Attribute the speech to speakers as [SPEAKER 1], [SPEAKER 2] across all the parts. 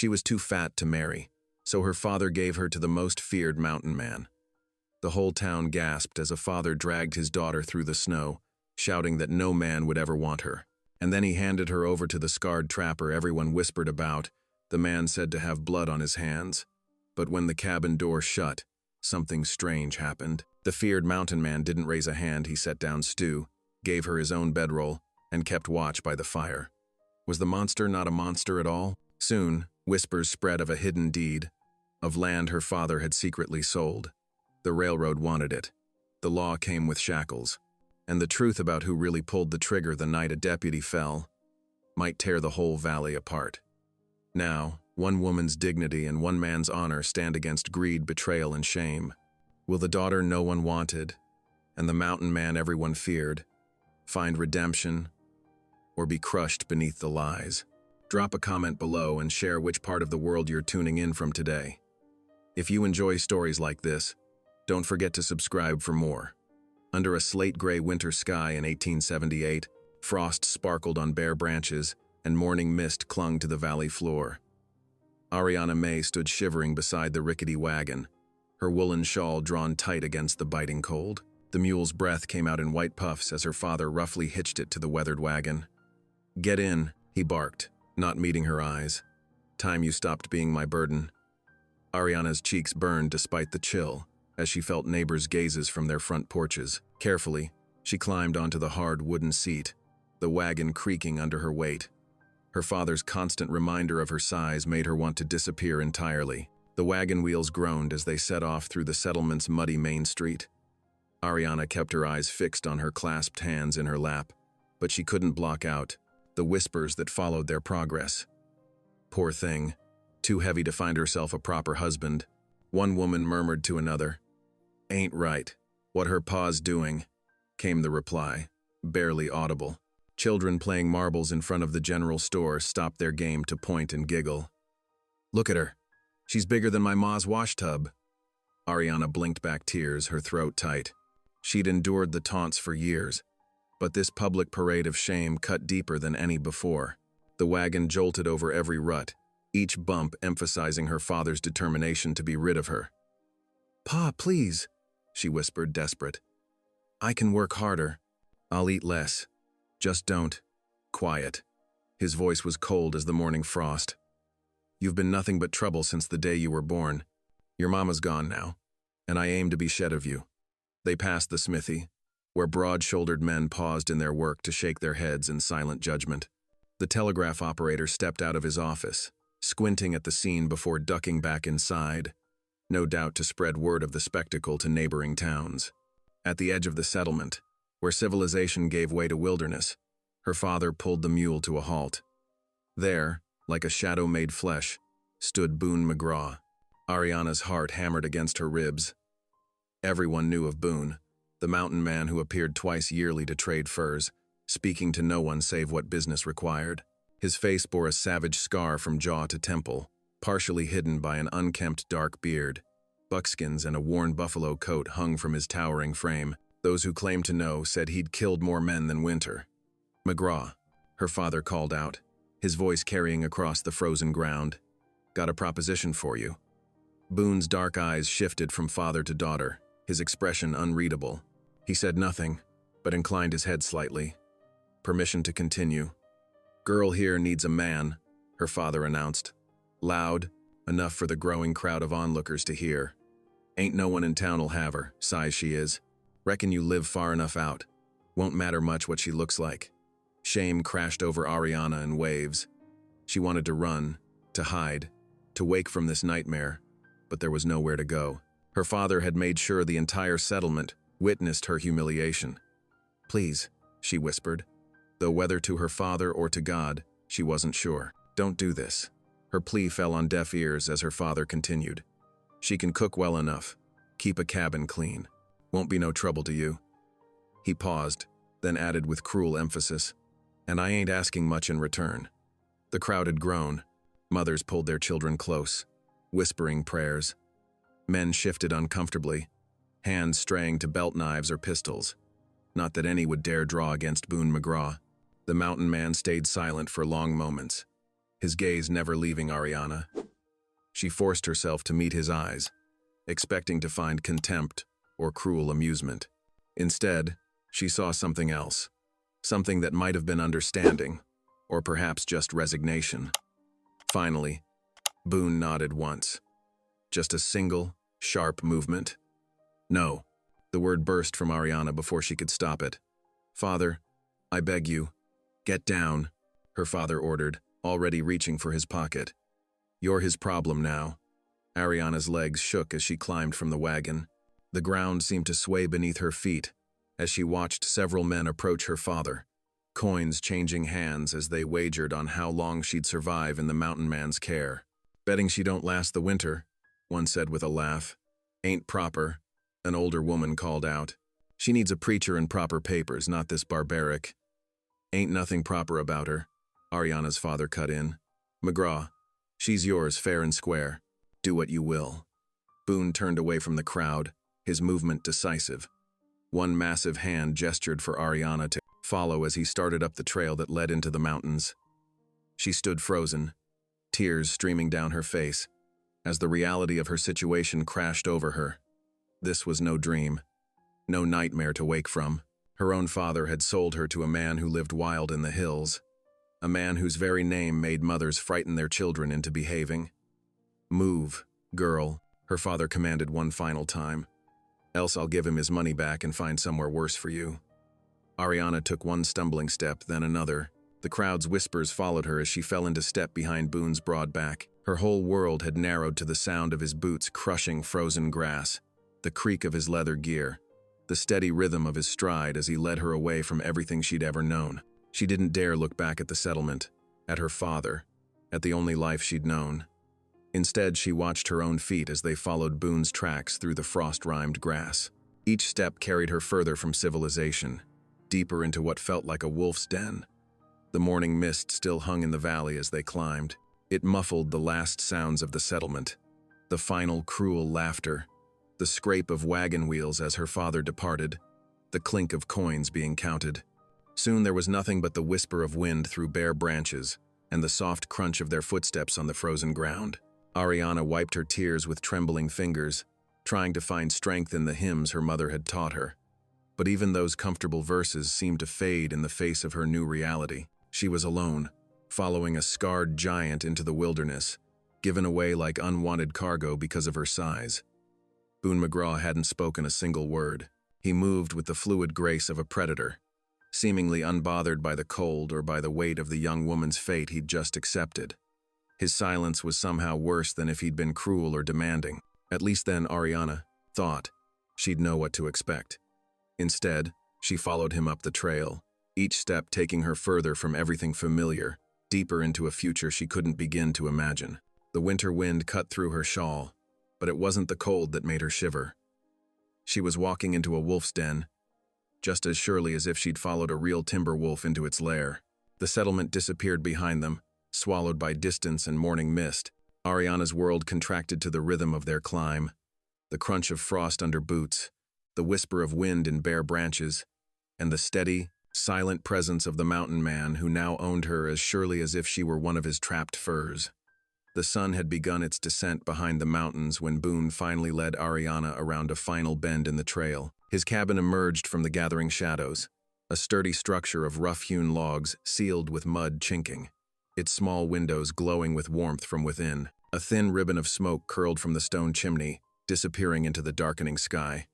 [SPEAKER 1] She was too fat to marry, so her father gave her to the most feared mountain man. The whole town gasped as a father dragged his daughter through the snow, shouting that no man would ever want her. And then he handed her over to the scarred trapper everyone whispered about, the man said to have blood on his hands. But when the cabin door shut, something strange happened. The feared mountain man didn't raise a hand. He set down Stu, gave her his own bedroll, and kept watch by the fire. Was the monster not a monster at all? Soon, whispers spread of a hidden deed, of land her father had secretly sold. The railroad wanted it. The law came with shackles. And the truth about who really pulled the trigger the night a deputy fell might tear the whole valley apart. Now, one woman's dignity and one man's honor stand against greed, betrayal, and shame. Will the daughter no one wanted, and the mountain man everyone feared, find redemption, or be crushed beneath the lies? Drop a comment below and share which part of the world you're tuning in from today. If you enjoy stories like this, don't forget to subscribe for more. Under a slate-gray winter sky in 1878, frost sparkled on bare branches and morning mist clung to the valley floor. Ariana May stood shivering beside the rickety wagon, her woolen shawl drawn tight against the biting cold. The mule's breath came out in white puffs as her father roughly hitched it to the weathered wagon. "Get in," he barked, not meeting her eyes. "Time you stopped being my burden." Ariana's cheeks burned despite the chill, as she felt neighbors' gazes from their front porches. Carefully, she climbed onto the hard wooden seat, the wagon creaking under her weight. Her father's constant reminder of her size made her want to disappear entirely. The wagon wheels groaned as they set off through the settlement's muddy main street. Ariana kept her eyes fixed on her clasped hands in her lap, but she couldn't block out the whispers that followed their progress. Poor thing, too heavy to find herself a proper husband. One woman murmured to another. "Ain't right. What her pa's doing," came the reply, barely audible. Children playing marbles in front of the general store stopped their game to point and giggle. "Look at her. She's bigger than my ma's wash tub." Ariana blinked back tears, her throat tight. She'd endured the taunts for years, but this public parade of shame cut deeper than any before. The wagon jolted over every rut, each bump emphasizing her father's determination to be rid of her. "Pa, please," she whispered, desperate. "I can work harder. I'll eat less. Just don't." Quiet. His voice was cold as the morning frost. "You've been nothing but trouble since the day you were born. Your mama's gone now, and I aim to be shed of you." They passed the smithy, where broad-shouldered men paused in their work to shake their heads in silent judgment. The telegraph operator stepped out of his office, squinting at the scene before ducking back inside, no doubt to spread word of the spectacle to neighboring towns. At the edge of the settlement, where civilization gave way to wilderness, her father pulled the mule to a halt. There, like a shadow made flesh, stood Boone McGraw. Ariana's heart hammered against her ribs. Everyone knew of Boone, the mountain man who appeared twice yearly to trade furs, speaking to no one save what business required. His face bore a savage scar from jaw to temple, partially hidden by an unkempt dark beard. Buckskins and a worn buffalo coat hung from his towering frame. Those who claimed to know said he'd killed more men than Winter. "McGraw," her father called out, his voice carrying across the frozen ground. "Got a proposition for you." Boone's dark eyes shifted from father to daughter, his expression unreadable. He said nothing, but inclined his head slightly. Permission to continue. "Girl here needs a man," her father announced. Loud, enough for the growing crowd of onlookers to hear. "Ain't no one in town'll have her, size she is. Reckon you live far enough out. Won't matter much what she looks like." Shame crashed over Ariana in waves. She wanted to run, to hide, to wake from this nightmare, but there was nowhere to go. Her father had made sure the entire settlement witnessed her humiliation. "Please," she whispered, though whether to her father or to God, she wasn't sure. "Don't do this." Her plea fell on deaf ears as her father continued. "She can cook well enough. Keep a cabin clean. Won't be no trouble to you." He paused, then added with cruel emphasis, "And I ain't asking much in return." The crowd had grown. Mothers pulled their children close, whispering prayers. Men shifted uncomfortably, hands straying to belt knives or pistols. Not that any would dare draw against Boone McGraw. The mountain man stayed silent for long moments, his gaze never leaving Ariana. She forced herself to meet his eyes, expecting to find contempt or cruel amusement. Instead, she saw something else, something that might have been understanding, or perhaps just resignation. Finally, Boone nodded once. Just a single, sharp movement. "No," the word burst from Ariana before she could stop it. "Father, I beg you, get down," her father ordered, already reaching for his pocket. "You're his problem now." Ariana's legs shook as she climbed from the wagon. The ground seemed to sway beneath her feet as she watched several men approach her father, coins changing hands as they wagered on how long she'd survive in the mountain man's care. "Betting she don't last the winter," one said with a laugh. "Ain't proper," an older woman called out. "She needs a preacher and proper papers, not this barbaric." "Ain't nothing proper about her," Ariana's father cut in. "McGraw, she's yours fair and square. Do what you will." Boone turned away from the crowd, his movement decisive. One massive hand gestured for Ariana to follow as he started up the trail that led into the mountains. She stood frozen, tears streaming down her face, as the reality of her situation crashed over her. This was no dream, no nightmare to wake from. Her own father had sold her to a man who lived wild in the hills, a man whose very name made mothers frighten their children into behaving. "Move, girl," her father commanded one final time. "Else I'll give him his money back and find somewhere worse for you." Ariana took one stumbling step, then another. The crowd's whispers followed her as she fell into step behind Boone's broad back. Her whole world had narrowed to the sound of his boots crushing frozen grass, the creak of his leather gear, the steady rhythm of his stride as he led her away from everything she'd ever known. She didn't dare look back at the settlement, at her father, at the only life she'd known. Instead, she watched her own feet as they followed Boone's tracks through the frost-rimed grass. Each step carried her further from civilization, deeper into what felt like a wolf's den. The morning mist still hung in the valley as they climbed. It muffled the last sounds of the settlement, the final cruel laughter, the scrape of wagon wheels as her father departed, the clink of coins being counted. Soon there was nothing but the whisper of wind through bare branches and the soft crunch of their footsteps on the frozen ground. Ariana wiped her tears with trembling fingers, trying to find strength in the hymns her mother had taught her. But even those comfortable verses seemed to fade in the face of her new reality. She was alone, following a scarred giant into the wilderness, given away like unwanted cargo because of her size. Boone McGraw hadn't spoken a single word. He moved with the fluid grace of a predator, seemingly unbothered by the cold or by the weight of the young woman's fate he'd just accepted. His silence was somehow worse than if he'd been cruel or demanding. At least then Ariana thought she'd know what to expect. Instead, she followed him up the trail, each step taking her further from everything familiar, deeper into a future she couldn't begin to imagine. The winter wind cut through her shawl, but it wasn't the cold that made her shiver. She was walking into a wolf's den, just as surely as if she'd followed a real timber wolf into its lair. The settlement disappeared behind them, swallowed by distance and morning mist. Ariana's world contracted to the rhythm of their climb, the crunch of frost under boots, the whisper of wind in bare branches, and the steady, silent presence of the mountain man who now owned her as surely as if she were one of his trapped furs. The sun had begun its descent behind the mountains when Boone finally led Ariana around a final bend in the trail. His cabin emerged from the gathering shadows, a sturdy structure of rough-hewn logs sealed with mud chinking, its small windows glowing with warmth from within. A thin ribbon of smoke curled from the stone chimney, disappearing into the darkening sky.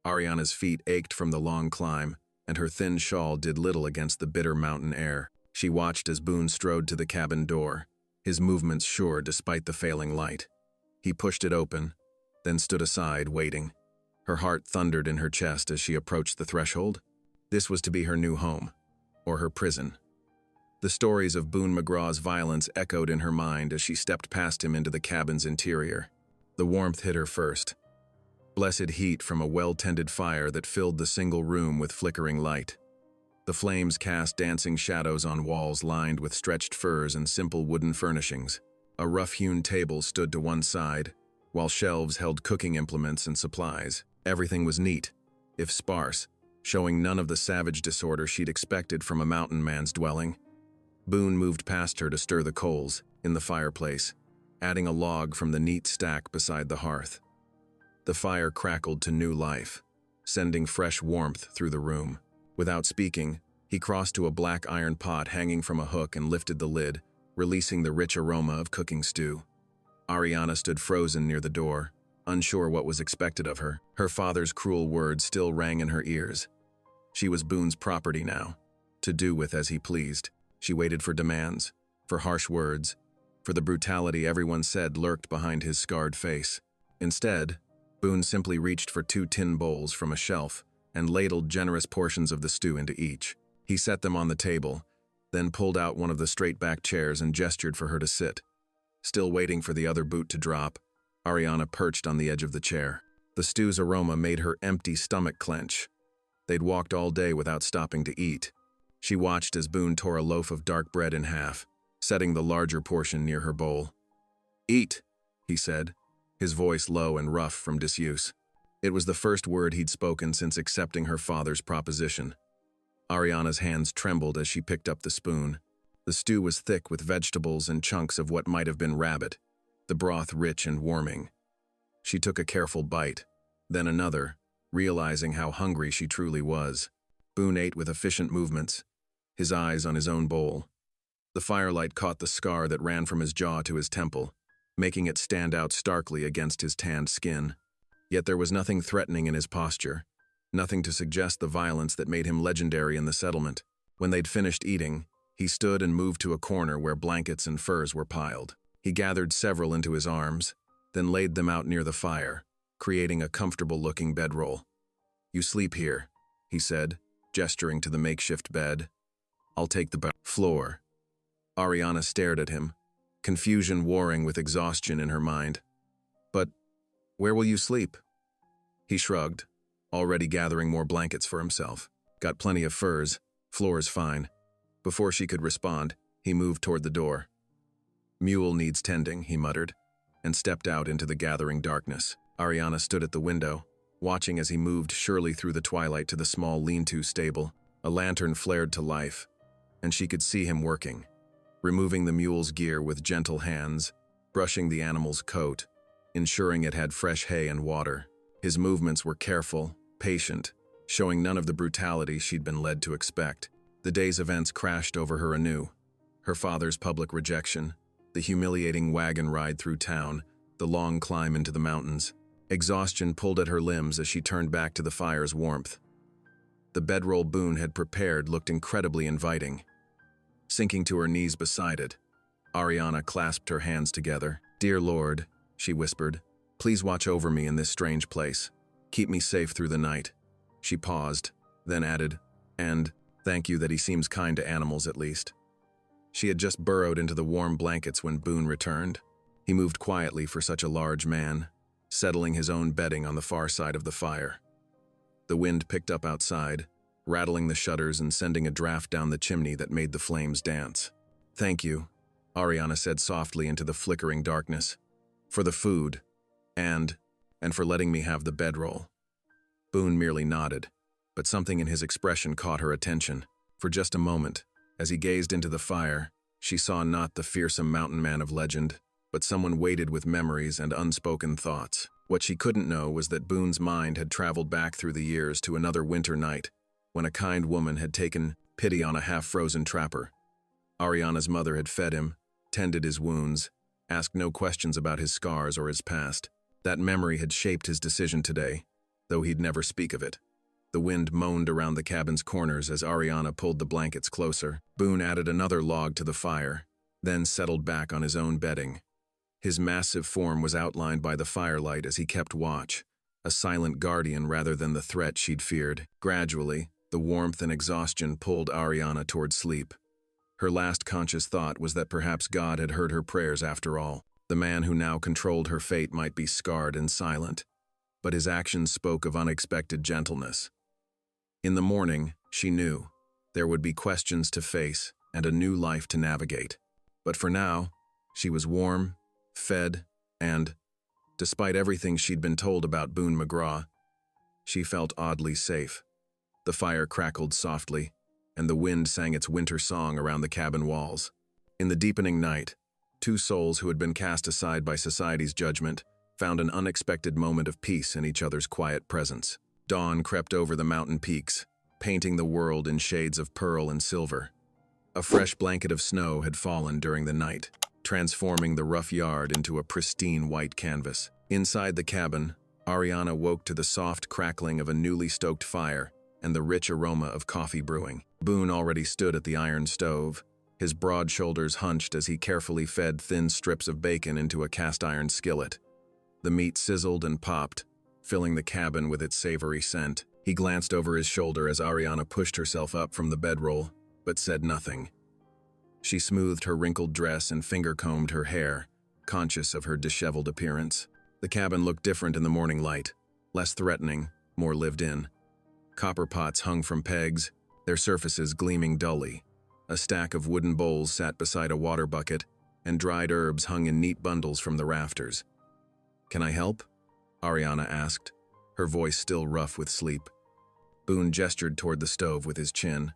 [SPEAKER 1] Ariana's feet ached from the long climb, and her thin shawl did little against the bitter mountain air. She watched as Boone strode to the cabin door, his movements sure despite the failing light. He pushed it open, then stood aside, waiting. Her heart thundered in her chest as she approached the threshold. This was to be her new home, or her prison. The stories of Boone McGraw's violence echoed in her mind as she stepped past him into the cabin's interior. The warmth hit her first. Blessed heat from a well-tended fire that filled the single room with flickering light. The flames cast dancing shadows on walls lined with stretched furs and simple wooden furnishings. A rough-hewn table stood to one side, while shelves held cooking implements and supplies. Everything was neat, if sparse, showing none of the savage disorder she'd expected from a mountain man's dwelling. Boone moved past her to stir the coals in the fireplace, adding a log from the neat stack beside the hearth. The fire crackled to new life, sending fresh warmth through the room. Without speaking, he crossed to a black iron pot hanging from a hook and lifted the lid, releasing the rich aroma of cooking stew. Ariana stood frozen near the door, unsure what was expected of her. Her father's cruel words still rang in her ears. She was Boone's property now, to do with as he pleased. She waited for demands, for harsh words, for the brutality everyone said lurked behind his scarred face. Instead, Boone simply reached for 2 tin bowls from a shelf and ladled generous portions of the stew into each. He set them on the table, then pulled out one of the straight-back chairs and gestured for her to sit. Still waiting for the other boot to drop, Ariana perched on the edge of the chair. The stew's aroma made her empty stomach clench. They'd walked all day without stopping to eat. She watched as Boone tore a loaf of dark bread in half, setting the larger portion near her bowl. "Eat," he said, his voice low and rough from disuse. It was the first word he'd spoken since accepting her father's proposition. Ariana's hands trembled as she picked up the spoon. The stew was thick with vegetables and chunks of what might have been rabbit, the broth rich and warming. She took a careful bite, then another, realizing how hungry she truly was. Boone ate with efficient movements, his eyes on his own bowl. The firelight caught the scar that ran from his jaw to his temple, making it stand out starkly against his tanned skin. Yet there was nothing threatening in his posture, nothing to suggest the violence that made him legendary in the settlement. When they'd finished eating, he stood and moved to a corner where blankets and furs were piled. He gathered several into his arms, then laid them out near the fire, creating a comfortable-looking bedroll. "You sleep here," he said, gesturing to the makeshift bed. "I'll take the floor." Ariana stared at him, confusion warring with exhaustion in her mind. "But where will you sleep?" He shrugged, already gathering more blankets for himself. "Got plenty of furs, floor's fine." Before she could respond, he moved toward the door. "Mule needs tending," he muttered, and stepped out into the gathering darkness. Ariana stood at the window, watching as he moved surely through the twilight to the small lean-to stable. A lantern flared to life, and she could see him working, removing the mule's gear with gentle hands, brushing the animal's coat, ensuring it had fresh hay and water. His movements were careful, patient, showing none of the brutality she'd been led to expect. The day's events crashed over her anew. Her father's public rejection, the humiliating wagon ride through town, the long climb into the mountains. Exhaustion pulled at her limbs as she turned back to the fire's warmth. The bedroll Boone had prepared looked incredibly inviting. Sinking to her knees beside it, Ariana clasped her hands together. "Dear Lord," she whispered, "please watch over me in this strange place. Keep me safe through the night." She paused, then added, "And thank you that he seems kind to animals at least." She had just burrowed into the warm blankets when Boone returned. He moved quietly for such a large man, settling his own bedding on the far side of the fire. The wind picked up outside, rattling the shutters and sending a draft down the chimney that made the flames dance. "Thank you," Ariana said softly into the flickering darkness, "for the food, and for letting me have the bedroll." Boone merely nodded, but something in his expression caught her attention. For just a moment, as he gazed into the fire, she saw not the fearsome mountain man of legend, but someone weighted with memories and unspoken thoughts. What she couldn't know was that Boone's mind had traveled back through the years to another winter night, when a kind woman had taken pity on a half-frozen trapper. Ariana's mother had fed him, tended his wounds, asked no questions about his scars or his past. That memory had shaped his decision today, though he'd never speak of it. The wind moaned around the cabin's corners as Ariana pulled the blankets closer. Boone added another log to the fire, then settled back on his own bedding. His massive form was outlined by the firelight as he kept watch, a silent guardian rather than the threat she'd feared. Gradually, the warmth and exhaustion pulled Ariana toward sleep. Her last conscious thought was that perhaps God had heard her prayers after all. The man who now controlled her fate might be scarred and silent, but his actions spoke of unexpected gentleness. In the morning, she knew, there would be questions to face and a new life to navigate. But for now, she was warm, fed, and, despite everything she'd been told about Boone McGraw, she felt oddly safe. The fire crackled softly, and the wind sang its winter song around the cabin walls. In the deepening night, two souls who had been cast aside by society's judgment found an unexpected moment of peace in each other's quiet presence. Dawn crept over the mountain peaks, painting the world in shades of pearl and silver. A fresh blanket of snow had fallen during the night, transforming the rough yard into a pristine white canvas. Inside the cabin, Ariana woke to the soft crackling of a newly stoked fire and the rich aroma of coffee brewing. Boone already stood at the iron stove, his broad shoulders hunched as he carefully fed thin strips of bacon into a cast-iron skillet. The meat sizzled and popped, filling the cabin with its savory scent. He glanced over his shoulder as Ariana pushed herself up from the bedroll, but said nothing. She smoothed her wrinkled dress and finger-combed her hair, conscious of her disheveled appearance. The cabin looked different in the morning light, less threatening, more lived in. Copper pots hung from pegs, their surfaces gleaming dully. A stack of wooden bowls sat beside a water bucket, and dried herbs hung in neat bundles from the rafters. "Can I help?" Ariana asked, her voice still rough with sleep. Boone gestured toward the stove with his chin.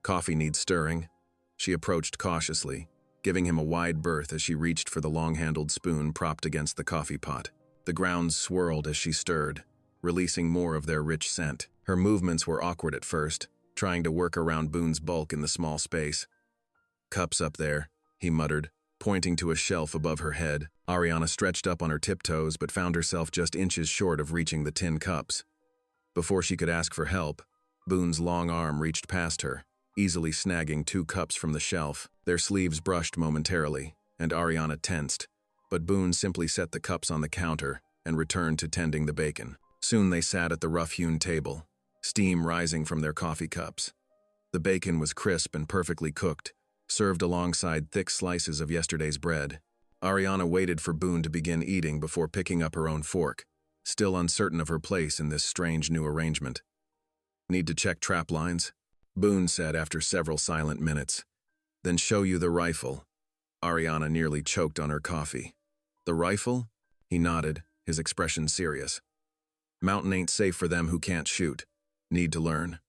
[SPEAKER 1] "Coffee needs stirring." She approached cautiously, giving him a wide berth as she reached for the long-handled spoon propped against the coffee pot. The grounds swirled as she stirred, releasing more of their rich scent. Her movements were awkward at first, trying to work around Boone's bulk in the small space. "Cups up there," he muttered, pointing to a shelf above her head. Ariana stretched up on her tiptoes but found herself just inches short of reaching the tin cups. Before she could ask for help, Boone's long arm reached past her, easily snagging 2 cups from the shelf. Their sleeves brushed momentarily, and Ariana tensed, but Boone simply set the cups on the counter and returned to tending the bacon. Soon they sat at the rough-hewn table, steam rising from their coffee cups. The bacon was crisp and perfectly cooked, served alongside thick slices of yesterday's bread. Ariana waited for Boone to begin eating before picking up her own fork, still uncertain of her place in this strange new arrangement. "Need to check trap lines?" Boone said after several silent minutes. "Then show you the rifle." Ariana nearly choked on her coffee. "The rifle?" He nodded, his expression serious. "Mountain ain't safe for them who can't shoot. Need to learn."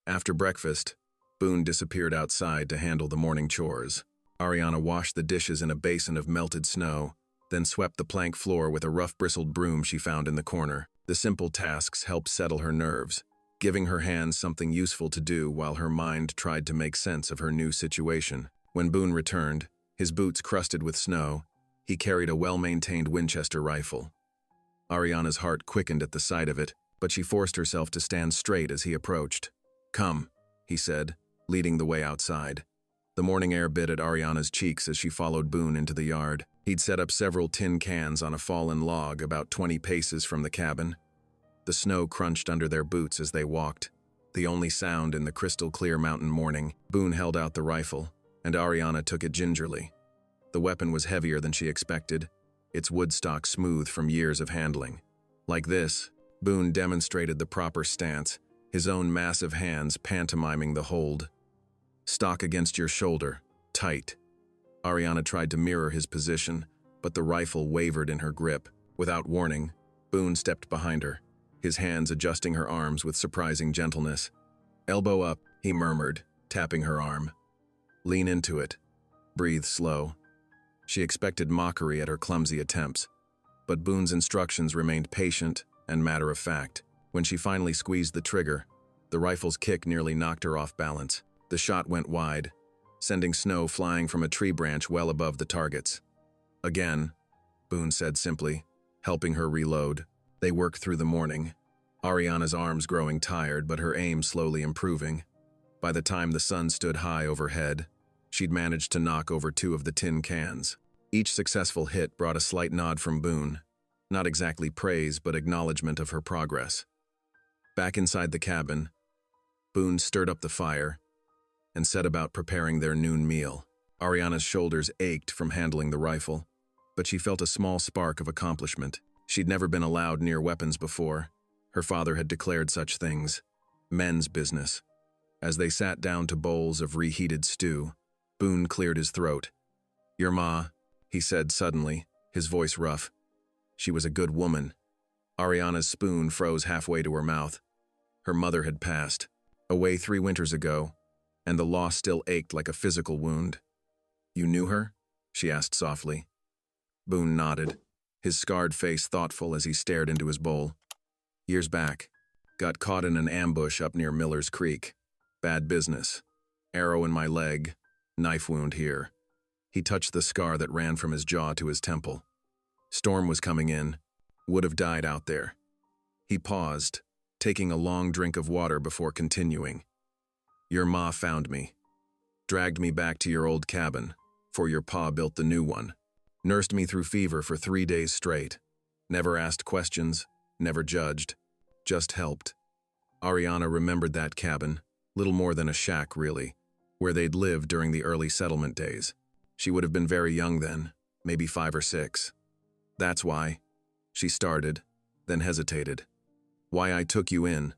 [SPEAKER 1] After breakfast, Boone disappeared outside to handle the morning chores. Ariana washed the dishes in a basin of melted snow, then swept the plank floor with a rough bristled broom she found in the corner. The simple tasks helped settle her nerves, giving her hands something useful to do while her mind tried to make sense of her new situation. When Boone returned, his boots crusted with snow, he carried a well-maintained Winchester rifle. Ariana's heart quickened at the sight of it, but she forced herself to stand straight as he approached. "Come," he said, leading the way outside. The morning air bit at Ariana's cheeks as she followed Boone into the yard. He'd set up several tin cans on a fallen log about 20 paces from the cabin. The snow crunched under their boots as they walked, the only sound in the crystal-clear mountain morning. Boone held out the rifle, and Ariana took it gingerly. The weapon was heavier than she expected, its wood stock smooth from years of handling. Like this, Boone demonstrated the proper stance, his own massive hands pantomiming the hold. "Stock against your shoulder, tight." Ariana tried to mirror his position, but the rifle wavered in her grip. Without warning, Boone stepped behind her, his hands adjusting her arms with surprising gentleness. "Elbow up," he murmured, tapping her arm. "Lean into it. Breathe slow." She expected mockery at her clumsy attempts, but Boone's instructions remained patient and matter-of-fact. When she finally squeezed the trigger, the rifle's kick nearly knocked her off balance. The shot went wide, sending snow flying from a tree branch well above the targets. "Again," Boone said simply, helping her reload. They worked through the morning, Ariana's arms growing tired but her aim slowly improving. By the time the sun stood high overhead, she'd managed to knock over 2 of the tin cans. Each successful hit brought a slight nod from Boone, not exactly praise but acknowledgement of her progress. Back inside the cabin, Boone stirred up the fire and set about preparing their noon meal. Ariana's shoulders ached from handling the rifle, but she felt a small spark of accomplishment. She'd never been allowed near weapons before. Her father had declared such things men's business. As they sat down to bowls of reheated stew, Boone cleared his throat. "Your ma," he said suddenly, his voice rough. She was a good woman. Ariana's spoon froze halfway to her mouth. Her mother had passed, away 3 winters ago, and the loss still ached like a physical wound. "You knew her?" she asked softly. Boone nodded, his scarred face thoughtful as he stared into his bowl. "Years back. Got caught in an ambush up near Miller's Creek. Bad business. Arrow in my leg, knife wound here." He touched the scar that ran from his jaw to his temple. "Storm was coming in. Would have died out there." He paused, taking a long drink of water before continuing. "Your ma found me. Dragged me back to your old cabin, for your pa built the new one. Nursed me through fever for 3 days straight. Never asked questions, never judged. Just helped." Ariana remembered that cabin, little more than a shack really, where they'd lived during the early settlement days. She would have been very young then, maybe 5 or 6. "That's why," she started, then hesitated. "Why I took you in."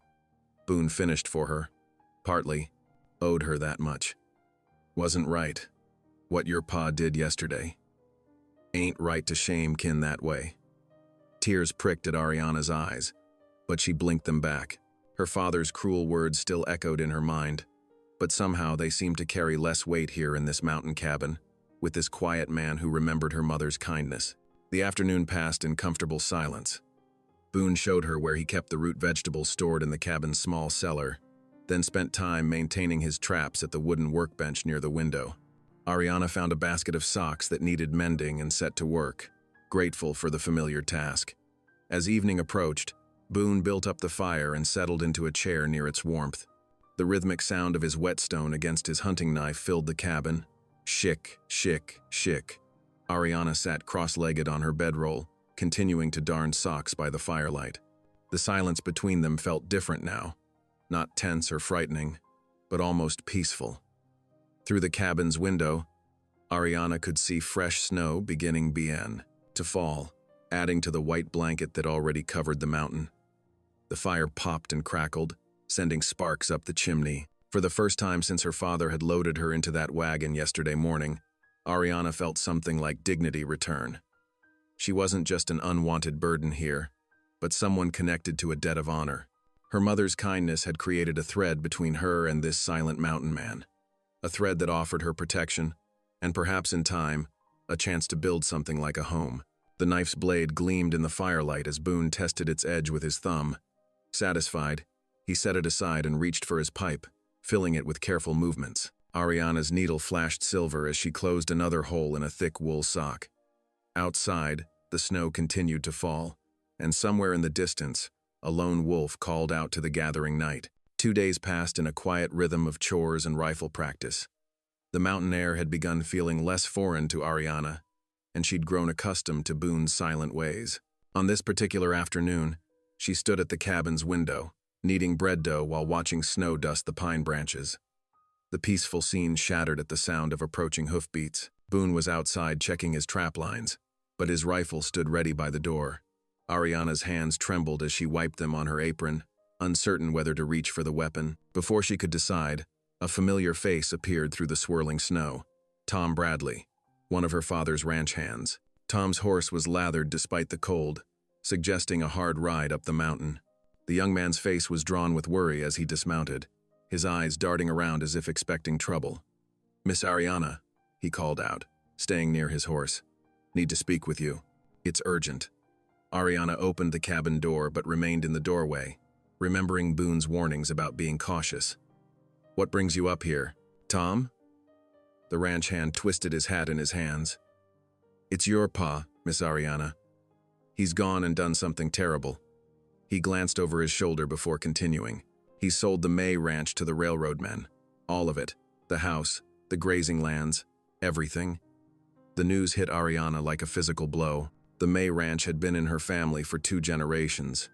[SPEAKER 1] Boone finished for her. "Partly. Owed her that much. Wasn't right. What your pa did yesterday. Ain't right to shame kin that way." Tears pricked at Ariana's eyes, but she blinked them back. Her father's cruel words still echoed in her mind, but somehow they seemed to carry less weight here in this mountain cabin, with this quiet man who remembered her mother's kindness. The afternoon passed in comfortable silence. Boone showed her where he kept the root vegetables stored in the cabin's small cellar, then spent time maintaining his traps at the wooden workbench near the window. Ariana found a basket of socks that needed mending and set to work, grateful for the familiar task. As evening approached, Boone built up the fire and settled into a chair near its warmth. The rhythmic sound of his whetstone against his hunting knife filled the cabin. Shick, shick, shick. Ariana sat cross-legged on her bedroll, continuing to darn socks by the firelight. The silence between them felt different now, not tense or frightening, but almost peaceful. Through the cabin's window, Ariana could see fresh snow beginning to fall, adding to the white blanket that already covered the mountain. The fire popped and crackled, sending sparks up the chimney. For the first time since her father had loaded her into that wagon yesterday morning, Ariana felt something like dignity return. She wasn't just an unwanted burden here, but someone connected to a debt of honor. Her mother's kindness had created a thread between her and this silent mountain man, a thread that offered her protection, and perhaps in time, a chance to build something like a home. The knife's blade gleamed in the firelight as Boone tested its edge with his thumb. Satisfied, he set it aside and reached for his pipe, filling it with careful movements. Ariana's needle flashed silver as she closed another hole in a thick wool sock. Outside, the snow continued to fall, and somewhere in the distance, a lone wolf called out to the gathering night. 2 days passed in a quiet rhythm of chores and rifle practice. The mountain air had begun feeling less foreign to Ariana, and she'd grown accustomed to Boone's silent ways. On this particular afternoon, she stood at the cabin's window, kneading bread dough while watching snow dust the pine branches. The peaceful scene shattered at the sound of approaching hoofbeats. Boone was outside checking his trap lines, but his rifle stood ready by the door. Ariana's hands trembled as she wiped them on her apron, uncertain whether to reach for the weapon. Before she could decide, a familiar face appeared through the swirling snow. Tom Bradley, one of her father's ranch hands. Tom's horse was lathered despite the cold, suggesting a hard ride up the mountain. The young man's face was drawn with worry as he dismounted, his eyes darting around as if expecting trouble. "Miss Ariana," he called out, staying near his horse. "Need to speak with you. It's urgent." Ariana opened the cabin door but remained in the doorway, remembering Boone's warnings about being cautious. "What brings you up here, Tom?" The ranch hand twisted his hat in his hands. "It's your pa, Miss Ariana. He's gone and done something terrible." He glanced over his shoulder before continuing. "He sold the May ranch to the railroad men. All of it. The house, the grazing lands, everything." The news hit Ariana like a physical blow. The May ranch had been in her family for 2 generations.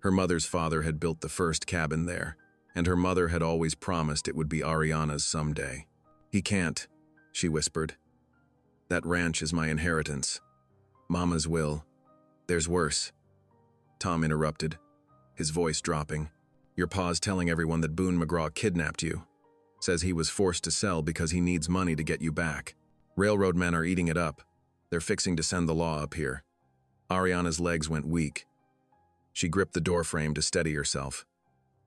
[SPEAKER 1] Her mother's father had built the first cabin there, and her mother had always promised it would be Ariana's someday. "He can't," she whispered. "That ranch is my inheritance. Mama's will. There's worse." Tom interrupted, his voice dropping. "Your pa's telling everyone that Boone McGraw kidnapped you. Says he was forced to sell because he needs money to get you back. Railroad men are eating it up. They're fixing to send the law up here." Ariana's legs went weak. She gripped the doorframe to steady herself.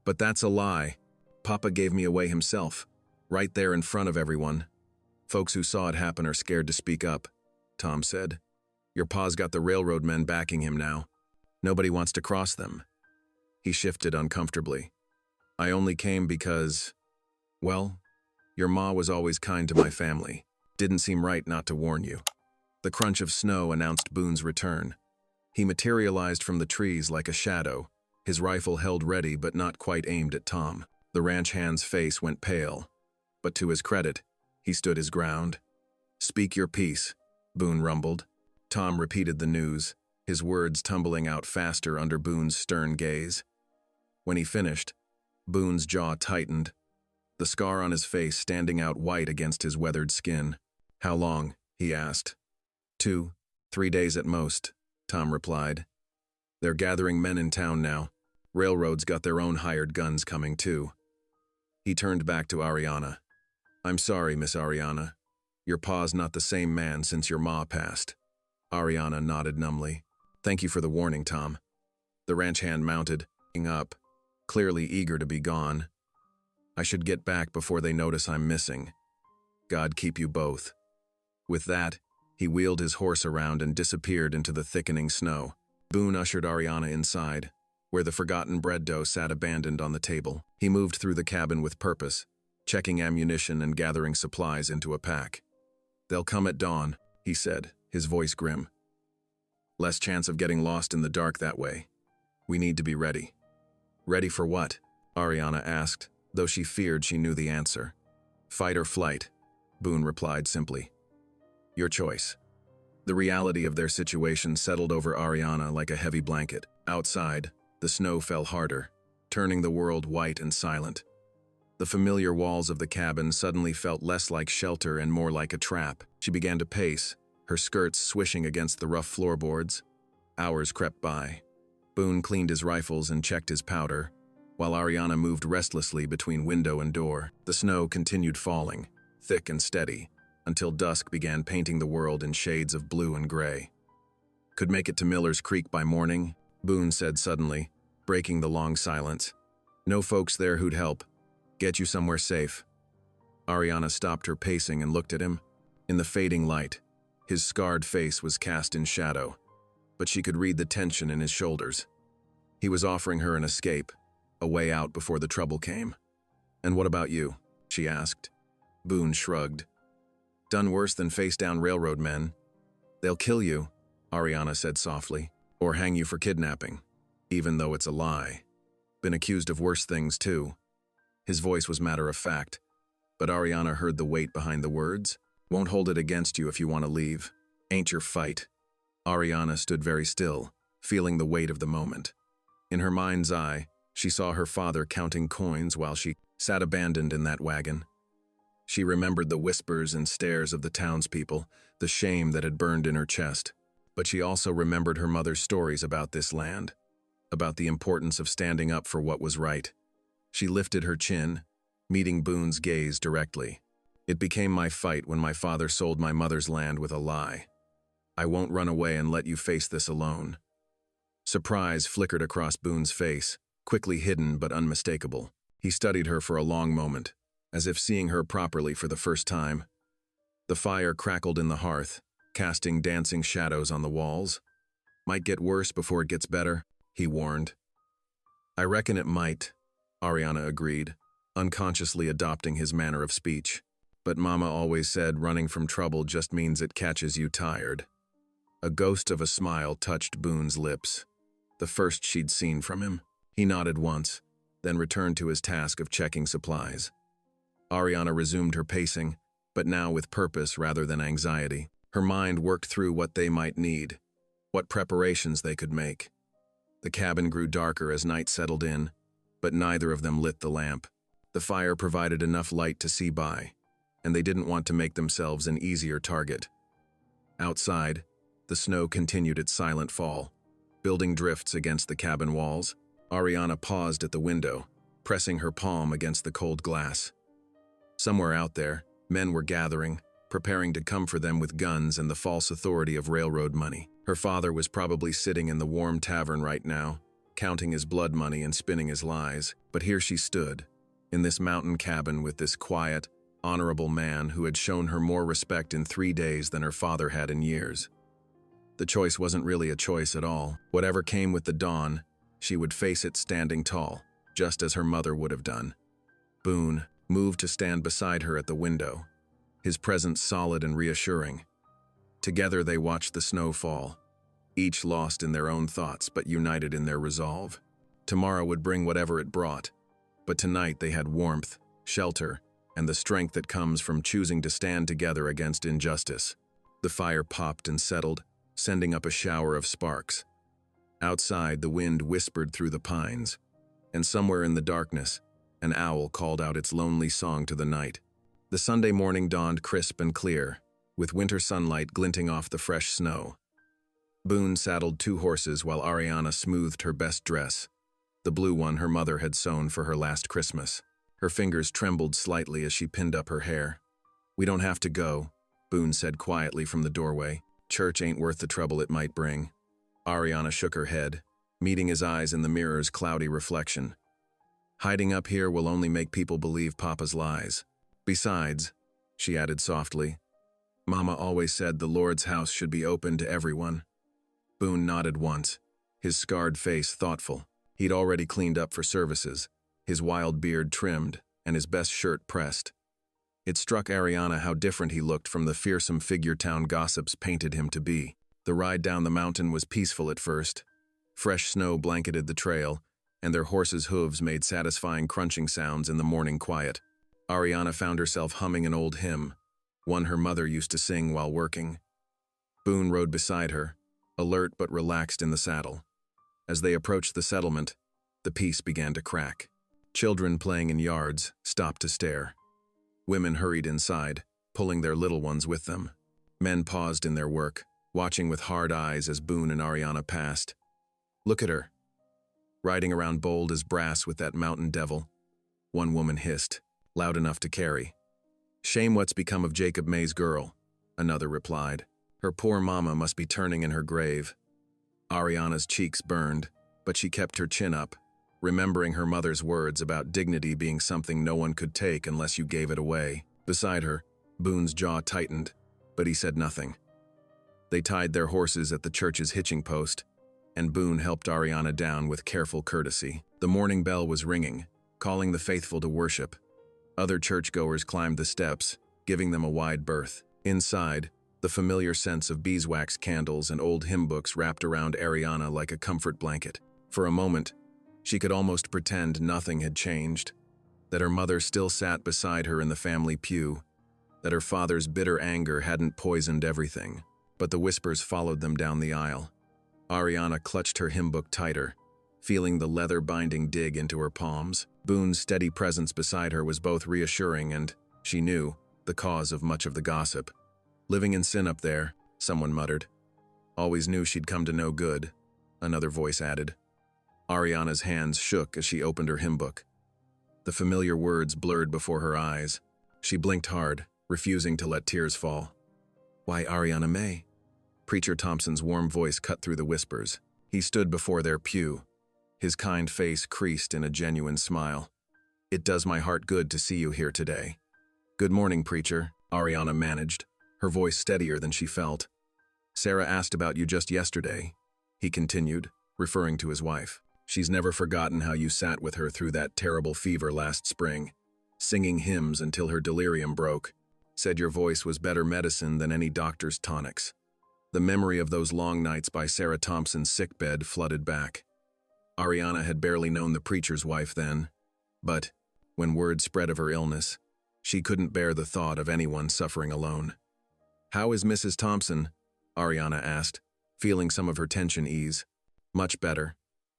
[SPEAKER 1] "But that's a lie. Papa gave me away himself. Right there in front of everyone. Folks who saw it happen are scared to speak up, Tom said. Your pa's got the railroad men backing him now. Nobody wants to cross them. He shifted uncomfortably. I only came because, well, your ma was always kind to my family. Didn't seem right not to warn you. The crunch of snow announced Boone's return. He materialized from the trees like a shadow, his rifle held ready but not quite aimed at Tom. The ranch hand's face went pale, but to his credit, he stood his ground. Speak your piece, Boone rumbled. Tom repeated the news, his words tumbling out faster under Boone's stern gaze. When he finished, Boone's jaw tightened, the scar on his face standing out white against his weathered skin. How long? He asked. 2, 3 days at most, Tom replied. They're gathering men in town now. Railroad's got their own hired guns coming too. He turned back to Ariana. I'm sorry, Miss Ariana. Your pa's not the same man since your ma passed. Ariana nodded numbly. Thank you for the warning, Tom. The ranch hand mounted, up, clearly eager to be gone. I should get back before they notice I'm missing. God keep you both. With that, he wheeled his horse around and disappeared into the thickening snow. Boone ushered Ariana inside, where the forgotten bread dough sat abandoned on the table. He moved through the cabin with purpose, checking ammunition and gathering supplies into a pack. They'll come at dawn, he said, his voice grim. Less chance of getting lost in the dark that way. We need to be ready. Ready for what? Ariana asked, though she feared she knew the answer. Fight or flight, Boone replied simply. Your choice. The reality of their situation settled over Ariana like a heavy blanket. Outside, the snow fell harder, turning the world white and silent. The familiar walls of the cabin suddenly felt less like shelter and more like a trap. She began to pace, her skirts swishing against the rough floorboards. Hours crept by. Boone cleaned his rifles and checked his powder, while Ariana moved restlessly between window and door. The snow continued falling, thick and steady, until dusk began painting the world in shades of blue and gray. Could make it to Miller's Creek by morning, Boone said suddenly, breaking the long silence. No folks there who'd help. Get you somewhere safe. Ariana stopped her pacing and looked at him. In the fading light, his scarred face was cast in shadow, but she could read the tension in his shoulders. He was offering her an escape, a way out before the trouble came. And what about you? She asked. Boone shrugged. Done worse than face down railroad men. They'll kill you, Ariana said softly, or hang you for kidnapping, even though it's a lie. Been accused of worse things too. His voice was matter of fact, but Ariana heard the weight behind the words. Won't hold it against you if you want to leave. Ain't your fight. Ariana stood very still, feeling the weight of the moment. In her mind's eye, she saw her father counting coins while she sat abandoned in that wagon. She remembered the whispers and stares of the townspeople, the shame that had burned in her chest. But she also remembered her mother's stories about this land, about the importance of standing up for what was right. She lifted her chin, meeting Boone's gaze directly. It became my fight when my father sold my mother's land with a lie. I won't run away and let you face this alone. Surprise flickered across Boone's face, quickly hidden but unmistakable. He studied her for a long moment, as if seeing her properly for the first time. The fire crackled in the hearth, casting dancing shadows on the walls. Might get worse before it gets better, he warned. I reckon it might, Ariana agreed, unconsciously adopting his manner of speech. But Mama always said running from trouble just means it catches you tired. A ghost of a smile touched Boone's lips, the first she'd seen from him. He nodded once, then returned to his task of checking supplies. Ariana resumed her pacing, but now with purpose rather than anxiety. Her mind worked through what they might need, what preparations they could make. The cabin grew darker as night settled in, but neither of them lit the lamp. The fire provided enough light to see by, and they didn't want to make themselves an easier target. Outside, the snow continued its silent fall, building drifts against the cabin walls. Ariana paused at the window, pressing her palm against the cold glass. Somewhere out there, men were gathering, preparing to come for them with guns and the false authority of railroad money. Her father was probably sitting in the warm tavern right now, counting his blood money and spinning his lies. But here she stood, in this mountain cabin with this quiet, honorable man who had shown her more respect in 3 days than her father had in years. The choice wasn't really a choice at all. Whatever came with the dawn, she would face it standing tall, just as her mother would have done. Boone moved to stand beside her at the window, his presence solid and reassuring. Together they watched the snow fall, each lost in their own thoughts but united in their resolve. Tomorrow would bring whatever it brought, but tonight they had warmth, shelter, and the strength that comes from choosing to stand together against injustice. The fire popped and settled, sending up a shower of sparks. Outside, the wind whispered through the pines, and somewhere in the darkness, an owl called out its lonely song to the night. The Sunday morning dawned crisp and clear, with winter sunlight glinting off the fresh snow. Boone saddled 2 horses while Ariana smoothed her best dress, the blue one her mother had sewn for her last Christmas. Her fingers trembled slightly as she pinned up her hair. "We don't have to go," Boone said quietly from the doorway. "Church ain't worth the trouble it might bring." Ariana shook her head, meeting his eyes in the mirror's cloudy reflection. "Hiding up here will only make people believe Papa's lies. Besides," she added softly, "Mama always said the Lord's house should be open to everyone." Boone nodded once, his scarred face thoughtful. He'd already cleaned up for services, his wild beard trimmed, and his best shirt pressed. It struck Ariana how different he looked from the fearsome figure town gossips painted him to be. The ride down the mountain was peaceful at first. Fresh snow blanketed the trail, and their horses' hooves made satisfying crunching sounds in the morning quiet. Ariana found herself humming an old hymn, one her mother used to sing while working. Boone rode beside her, alert but relaxed in the saddle. As they approached the settlement, the peace began to crack. Children playing in yards stopped to stare. Women hurried inside, pulling their little ones with them. Men paused in their work, watching with hard eyes as Boone and Ariana passed. "Look at her, riding around bold as brass with that mountain devil," one woman hissed, loud enough to carry. "Shame what's become of Jacob May's girl," another replied. "Her poor mama must be turning in her grave." Ariana's cheeks burned, but she kept her chin up, remembering her mother's words about dignity being something no one could take unless you gave it away. Beside her, Boone's jaw tightened, but he said nothing. They tied their horses at the church's hitching post, and Boone helped Ariana down with careful courtesy. The morning bell was ringing, calling the faithful to worship. Other churchgoers climbed the steps, giving them a wide berth. Inside, the familiar scents of beeswax candles and old hymn books wrapped around Ariana like a comfort blanket. For a moment, she could almost pretend nothing had changed, that her mother still sat beside her in the family pew, that her father's bitter anger hadn't poisoned everything. But the whispers followed them down the aisle. Ariana clutched her hymn book tighter, feeling the leather binding dig into her palms. Boone's steady presence beside her was both reassuring and, she knew, the cause of much of the gossip. "Living in sin up there," someone muttered. "Always knew she'd come to no good," another voice added. Ariana's hands shook as she opened her hymn book. The familiar words blurred before her eyes. She blinked hard, refusing to let tears fall. "Why, Ariana May?" Preacher Thompson's warm voice cut through the whispers. He stood before their pew, his kind face creased in a genuine smile. "It does my heart good to see you here today." "Good morning, preacher," Ariana managed, her voice steadier than she felt. "Sarah asked about you just yesterday," he continued, referring to his wife. "She's never forgotten how you sat with her through that terrible fever last spring, singing hymns until her delirium broke. Said your voice was better medicine than any doctor's tonics." The memory of those long nights by Sarah Thompson's sickbed flooded back. Ariana had barely known the preacher's wife then, but, when word spread of her illness, she couldn't bear the thought of anyone suffering alone. "How is Mrs. Thompson?" Ariana asked, feeling some of her tension ease. "Much better,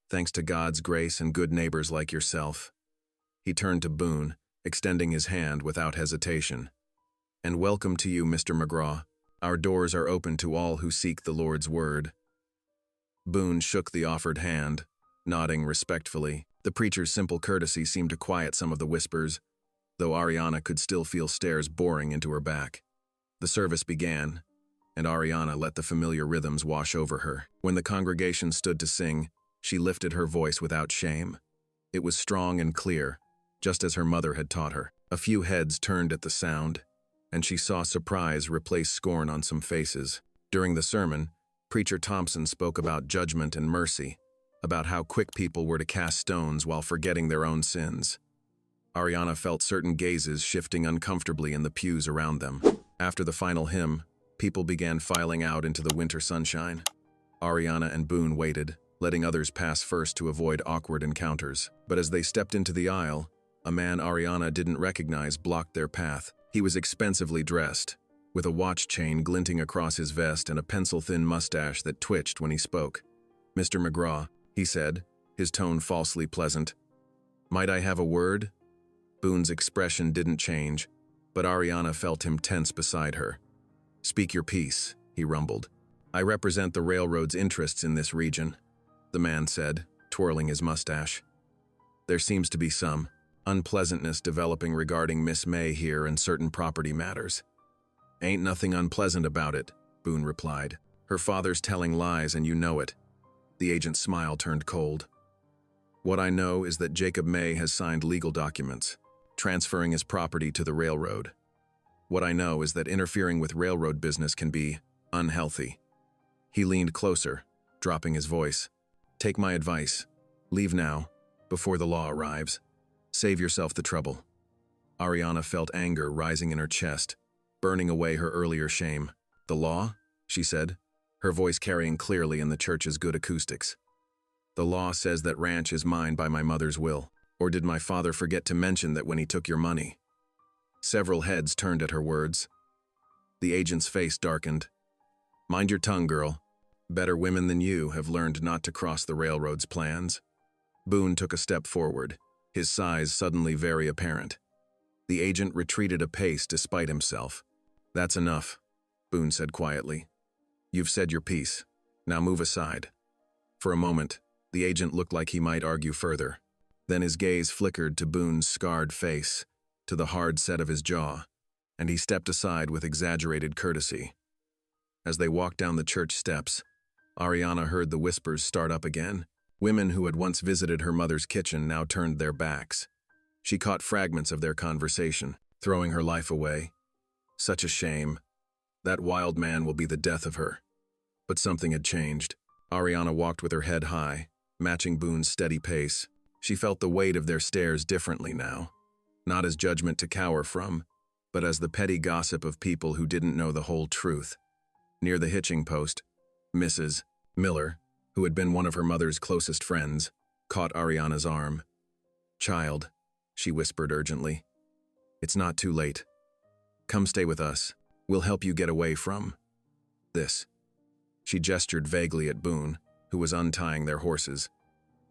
[SPEAKER 1] thanks to God's grace and good neighbors like yourself." He turned to Boone, extending his hand without hesitation. "And welcome to you, Mr. McGraw. Our doors are open to all who seek the Lord's word." Boone shook the offered hand, nodding respectfully. The preacher's simple courtesy seemed to quiet some of the whispers, though Ariana could still feel stares boring into her back. The service began, and Ariana let the familiar rhythms wash over her. When the congregation stood to sing, she lifted her voice without shame. It was strong and clear, just as her mother had taught her. A few heads turned at the sound, and she saw surprise replace scorn on some faces. During the sermon, Preacher Thompson spoke about judgment and mercy, about how quick people were to cast stones while forgetting their own sins. Ariana felt certain gazes shifting uncomfortably in the pews around them. After the final hymn, people began filing out into the winter sunshine. Ariana and Boone waited, letting others pass first to avoid awkward encounters. But as they stepped into the aisle, a man Ariana didn't recognize blocked their path. He was expensively dressed, with a watch chain glinting across his vest and a pencil-thin mustache that twitched when he spoke. "Mr. McGraw," he said, his tone falsely pleasant. "Might I have a word?" Boone's expression didn't change, but Ariana felt him tense beside her. "Speak your piece," he rumbled. "I represent the railroad's interests in this region," the man said, twirling his mustache. "There seems to be some unpleasantness developing regarding Miss May here and certain property matters." "Ain't nothing unpleasant about it," Boone replied. "Her father's telling lies and you know it." The agent's smile turned cold. "What I know is that Jacob May has signed legal documents, transferring his property to the railroad. What I know is that interfering with railroad business can be unhealthy." He leaned closer, dropping his voice. "Take my advice. Leave now, before the law arrives. Save yourself the trouble." Ariana felt anger rising in her chest, burning away her earlier shame. "The law?" she said, her voice carrying clearly in the church's good acoustics. "The law says that ranch is mine by my mother's will. Or did my father forget to mention that when he took your money?" Several heads turned at her words. The agent's face darkened. "Mind your tongue, girl. Better women than you have learned not to cross the railroad's plans." Boone took a step forward, his size suddenly very apparent. The agent retreated a pace despite himself. "That's enough," Boone said quietly. "You've said your piece. Now move aside." For a moment, the agent looked like he might argue further. Then his gaze flickered to Boone's scarred face, to the hard set of his jaw, and he stepped aside with exaggerated courtesy. As they walked down the church steps, Ariana heard the whispers start up again. Women who had once visited her mother's kitchen now turned their backs. She caught fragments of their conversation, throwing her life away. Such a shame. That wild man will be the death of her. But something had changed. Ariana walked with her head high, matching Boone's steady pace. She felt the weight of their stares differently now, not as judgment to cower from, but as the petty gossip of people who didn't know the whole truth. Near the hitching post, Mrs. Miller, who had been one of her mother's closest friends, caught Ariana's arm. "Child," she whispered urgently, "it's not too late. Come stay with us. We'll help you get away from this." She gestured vaguely at Boone, who was untying their horses.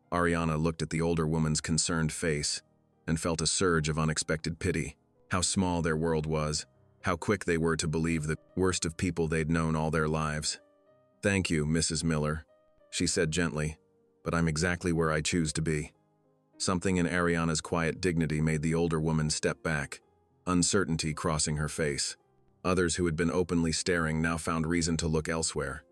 [SPEAKER 1] Ariana looked at the older woman's concerned face and felt a surge of unexpected pity. How small their world was, how quick they were to believe the worst of people they'd known all their lives. "Thank you, Mrs. Miller," she said gently, "but I'm exactly where I choose to be." Something in Ariana's quiet dignity made the older woman step back, uncertainty crossing her face. Others who had been openly staring now found reason to look elsewhere.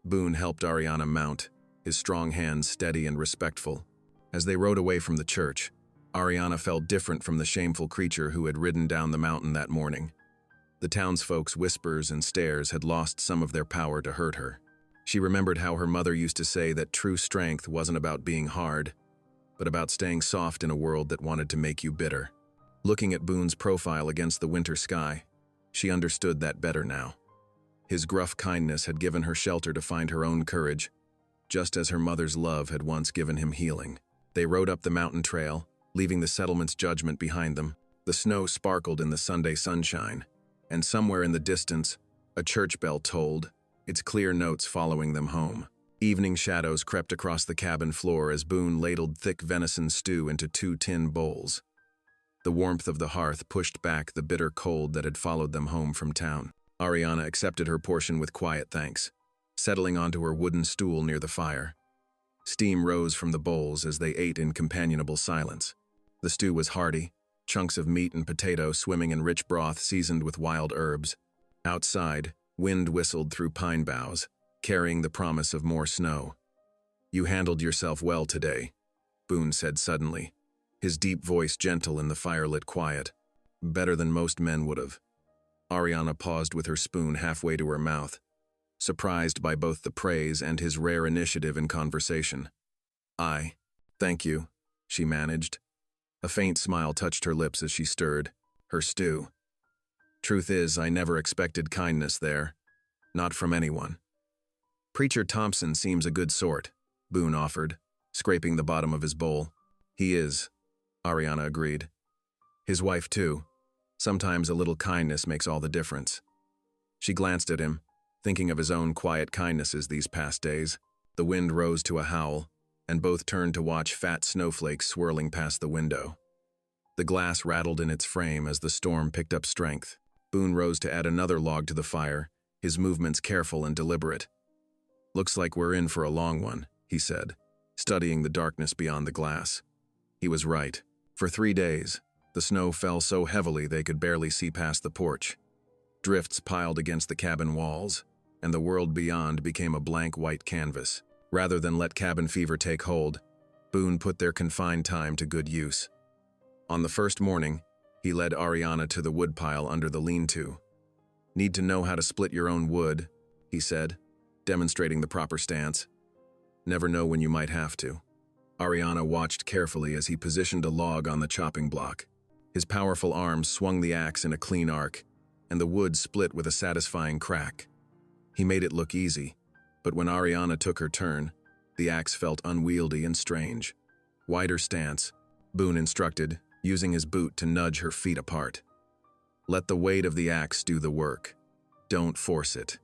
[SPEAKER 1] Boone helped Ariana mount, his strong hands steady and respectful. As they rode away from the church, Ariana felt different from the shameful creature who had ridden down the mountain that morning. The townsfolk's whispers and stares had lost some of their power to hurt her. She remembered how her mother used to say that true strength wasn't about being hard, but about staying soft in a world that wanted to make you bitter. Looking at Boone's profile against the winter sky, she understood that better now. His gruff kindness had given her shelter to find her own courage, just as her mother's love had once given him healing. They rode up the mountain trail, leaving the settlement's judgment behind them. The snow sparkled in the Sunday sunshine, and somewhere in the distance, a church bell tolled, its clear notes following them home. Evening shadows crept across the cabin floor as Boone ladled thick venison stew into 2 tin bowls. The warmth of the hearth pushed back the bitter cold that had followed them home from town. Ariana accepted her portion with quiet thanks, settling onto her wooden stool near the fire. Steam rose from the bowls as they ate in companionable silence. The stew was hearty, chunks of meat and potato swimming in rich broth seasoned with wild herbs. Outside, wind whistled through pine boughs, carrying the promise of more snow. "You handled yourself well today," Boone said suddenly, his deep voice gentle in the firelit quiet. better than most men would have. Ariana paused with her spoon halfway to her mouth, surprised by both the praise and his rare initiative in conversation. Thank you, she managed. A faint smile touched her lips as she stirred her stew. Truth is, I never expected kindness there. Not from anyone. Preacher Thompson seems a good sort, Boone offered, scraping the bottom of his bowl. He is, Ariana agreed. His wife, too. Sometimes a little kindness makes all the difference. She glanced at him, thinking of his own quiet kindnesses these past days. The wind rose to a howl, and both turned to watch fat snowflakes swirling past the window. The glass rattled in its frame as the storm picked up strength. Boone rose to add another log to the fire, his movements careful and deliberate. Looks like we're in for a long one, he said, studying the darkness beyond the glass. He was right. For 3 days, the snow fell so heavily they could barely see past the porch. Drifts piled against the cabin walls, and the world beyond became a blank white canvas. Rather than let cabin fever take hold, Boone put their confined time to good use. On the first morning, he led Ariana to the woodpile under the lean-to. Need to know how to split your own wood, he said, demonstrating the proper stance. Never know when you might have to. Ariana watched carefully as he positioned a log on the chopping block. His powerful arms swung the axe in a clean arc, and the wood split with a satisfying crack. He made it look easy, but when Ariana took her turn, the axe felt unwieldy and strange. Wider stance, Boone instructed, using his boot to nudge her feet apart. Let the weight of the axe do the work. Don't force it.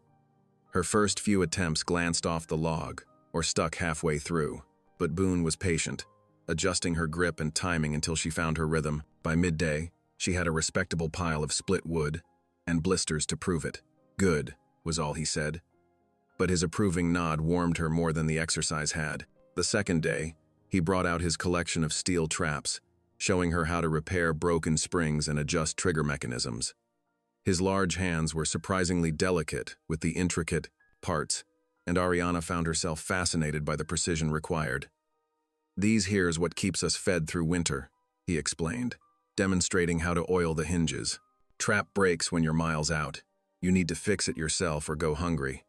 [SPEAKER 1] Her first few attempts glanced off the log, or stuck halfway through, but Boone was patient, adjusting her grip and timing until she found her rhythm. By midday, she had a respectable pile of split wood, and blisters to prove it. Good, was all he said. But his approving nod warmed her more than the exercise had. The second day, he brought out his collection of steel traps, showing her how to repair broken springs and adjust trigger mechanisms. His large hands were surprisingly delicate with the intricate parts, and Ariana found herself fascinated by the precision required. These here's what keeps us fed through winter, he explained, demonstrating how to oil the hinges. Trap breaks when you're miles out. You need to fix it yourself or go hungry.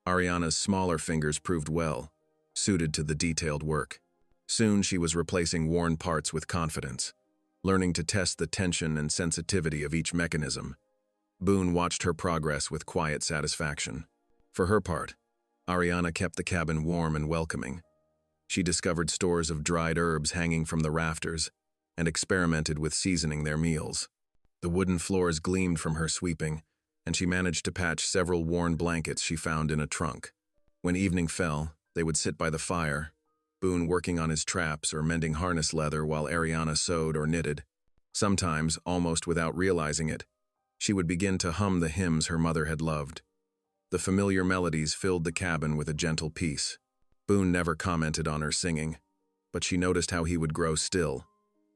[SPEAKER 1] Ariana's smaller fingers proved well, suited to the detailed work. Soon she was replacing worn parts with confidence, learning to test the tension and sensitivity of each mechanism. Boone watched her progress with quiet satisfaction. For her part, Ariana kept the cabin warm and welcoming. She discovered stores of dried herbs hanging from the rafters and experimented with seasoning their meals. The wooden floors gleamed from her sweeping, and she managed to patch several worn blankets she found in a trunk. When evening fell, they would sit by the fire, Boone working on his traps or mending harness leather while Ariana sewed or knitted. Sometimes, almost without realizing it, she would begin to hum the hymns her mother had loved. The familiar melodies filled the cabin with a gentle peace. Boone never commented on her singing, but she noticed how he would grow still,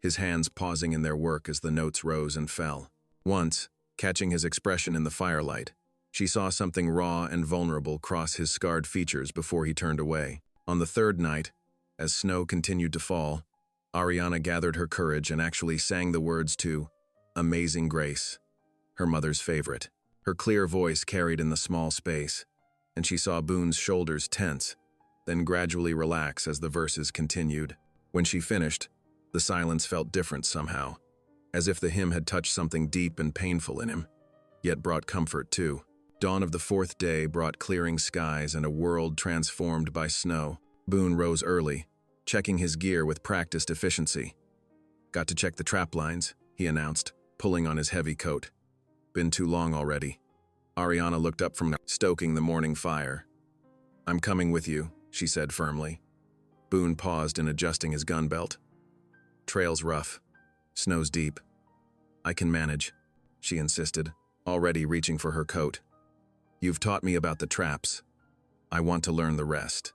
[SPEAKER 1] his hands pausing in their work as the notes rose and fell. Once, catching his expression in the firelight, she saw something raw and vulnerable cross his scarred features before he turned away. On the third night, as snow continued to fall, Ariana gathered her courage and actually sang the words to Amazing Grace, her mother's favorite. Her clear voice carried in the small space, and she saw Boone's shoulders tense, then gradually relax as the verses continued. When she finished, the silence felt different somehow, as if the hymn had touched something deep and painful in him, yet brought comfort too. Dawn of the fourth day brought clearing skies and a world transformed by snow. Boone rose early, checking his gear with practiced efficiency. Got to check the trap lines, he announced, pulling on his heavy coat. Been too long already. Ariana looked up from stoking the morning fire. I'm coming with you, she said firmly. Boone paused in adjusting his gun belt. Trail's rough. Snow's deep. I can manage, she insisted, already reaching for her coat. You've taught me about the traps. I want to learn the rest.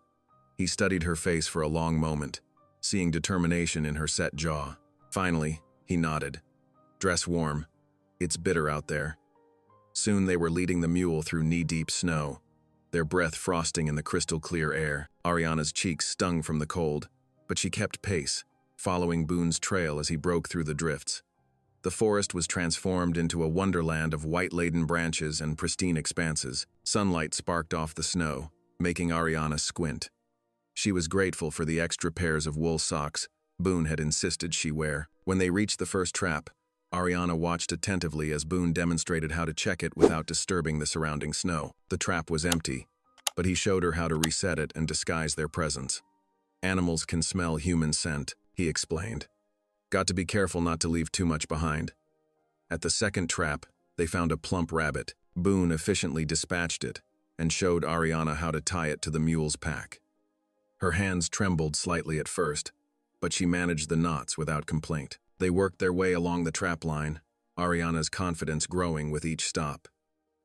[SPEAKER 1] He studied her face for a long moment, seeing determination in her set jaw. Finally, he nodded. Dress warm. It's bitter out there. Soon they were leading the mule through knee-deep snow, their breath frosting in the crystal-clear air. Ariana's cheeks stung from the cold, but she kept pace, following Boone's trail as he broke through the drifts. The forest was transformed into a wonderland of white-laden branches and pristine expanses. Sunlight sparked off the snow, making Ariana squint. She was grateful for the extra pairs of wool socks Boone had insisted she wear. When they reached the first trap, Ariana watched attentively as Boone demonstrated how to check it without disturbing the surrounding snow. The trap was empty, but he showed her how to reset it and disguise their presence. Animals can smell human scent, he explained. Got to be careful not to leave too much behind. At the second trap, they found a plump rabbit. Boone efficiently dispatched it and showed Ariana how to tie it to the mule's pack. Her hands trembled slightly at first, but she managed the knots without complaint. They worked their way along the trap line, Ariana's confidence growing with each stop.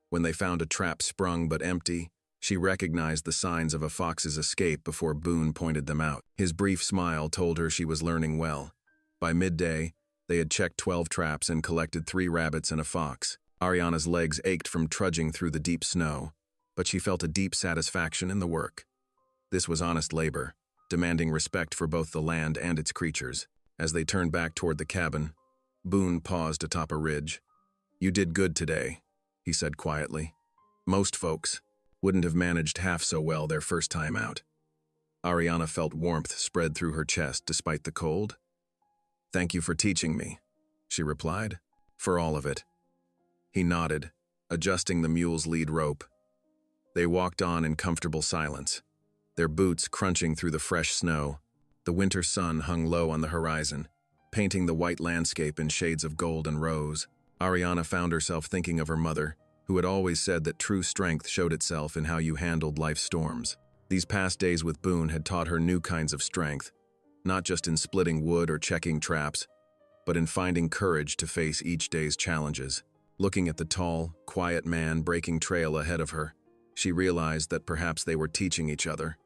[SPEAKER 1] When they found a trap sprung but empty, she recognized the signs of a fox's escape before Boone pointed them out. His brief smile told her she was learning well. By midday, they had checked 12 traps and collected 3 rabbits and a fox. Ariana's legs ached from trudging through the deep snow, but she felt a deep satisfaction in the work. This was honest labor, demanding respect for both the land and its creatures. As they turned back toward the cabin, Boone paused atop a ridge. "You did good today," he said quietly. "Most folks wouldn't have managed half so well their first time out." Ariana felt warmth spread through her chest despite the cold. "Thank you for teaching me," she replied. "For all of it." He nodded, adjusting the mule's lead rope. They walked on in comfortable silence, their boots crunching through the fresh snow. The winter sun hung low on the horizon, painting the white landscape in shades of gold and rose. Ariana found herself thinking of her mother, who had always said that true strength showed itself in how you handled life's storms. These past days with Boone had taught her new kinds of strength, not just in splitting wood or checking traps, but in finding courage to face each day's challenges. Looking at the tall, quiet man breaking trail ahead of her, she realized that perhaps they were teaching each other.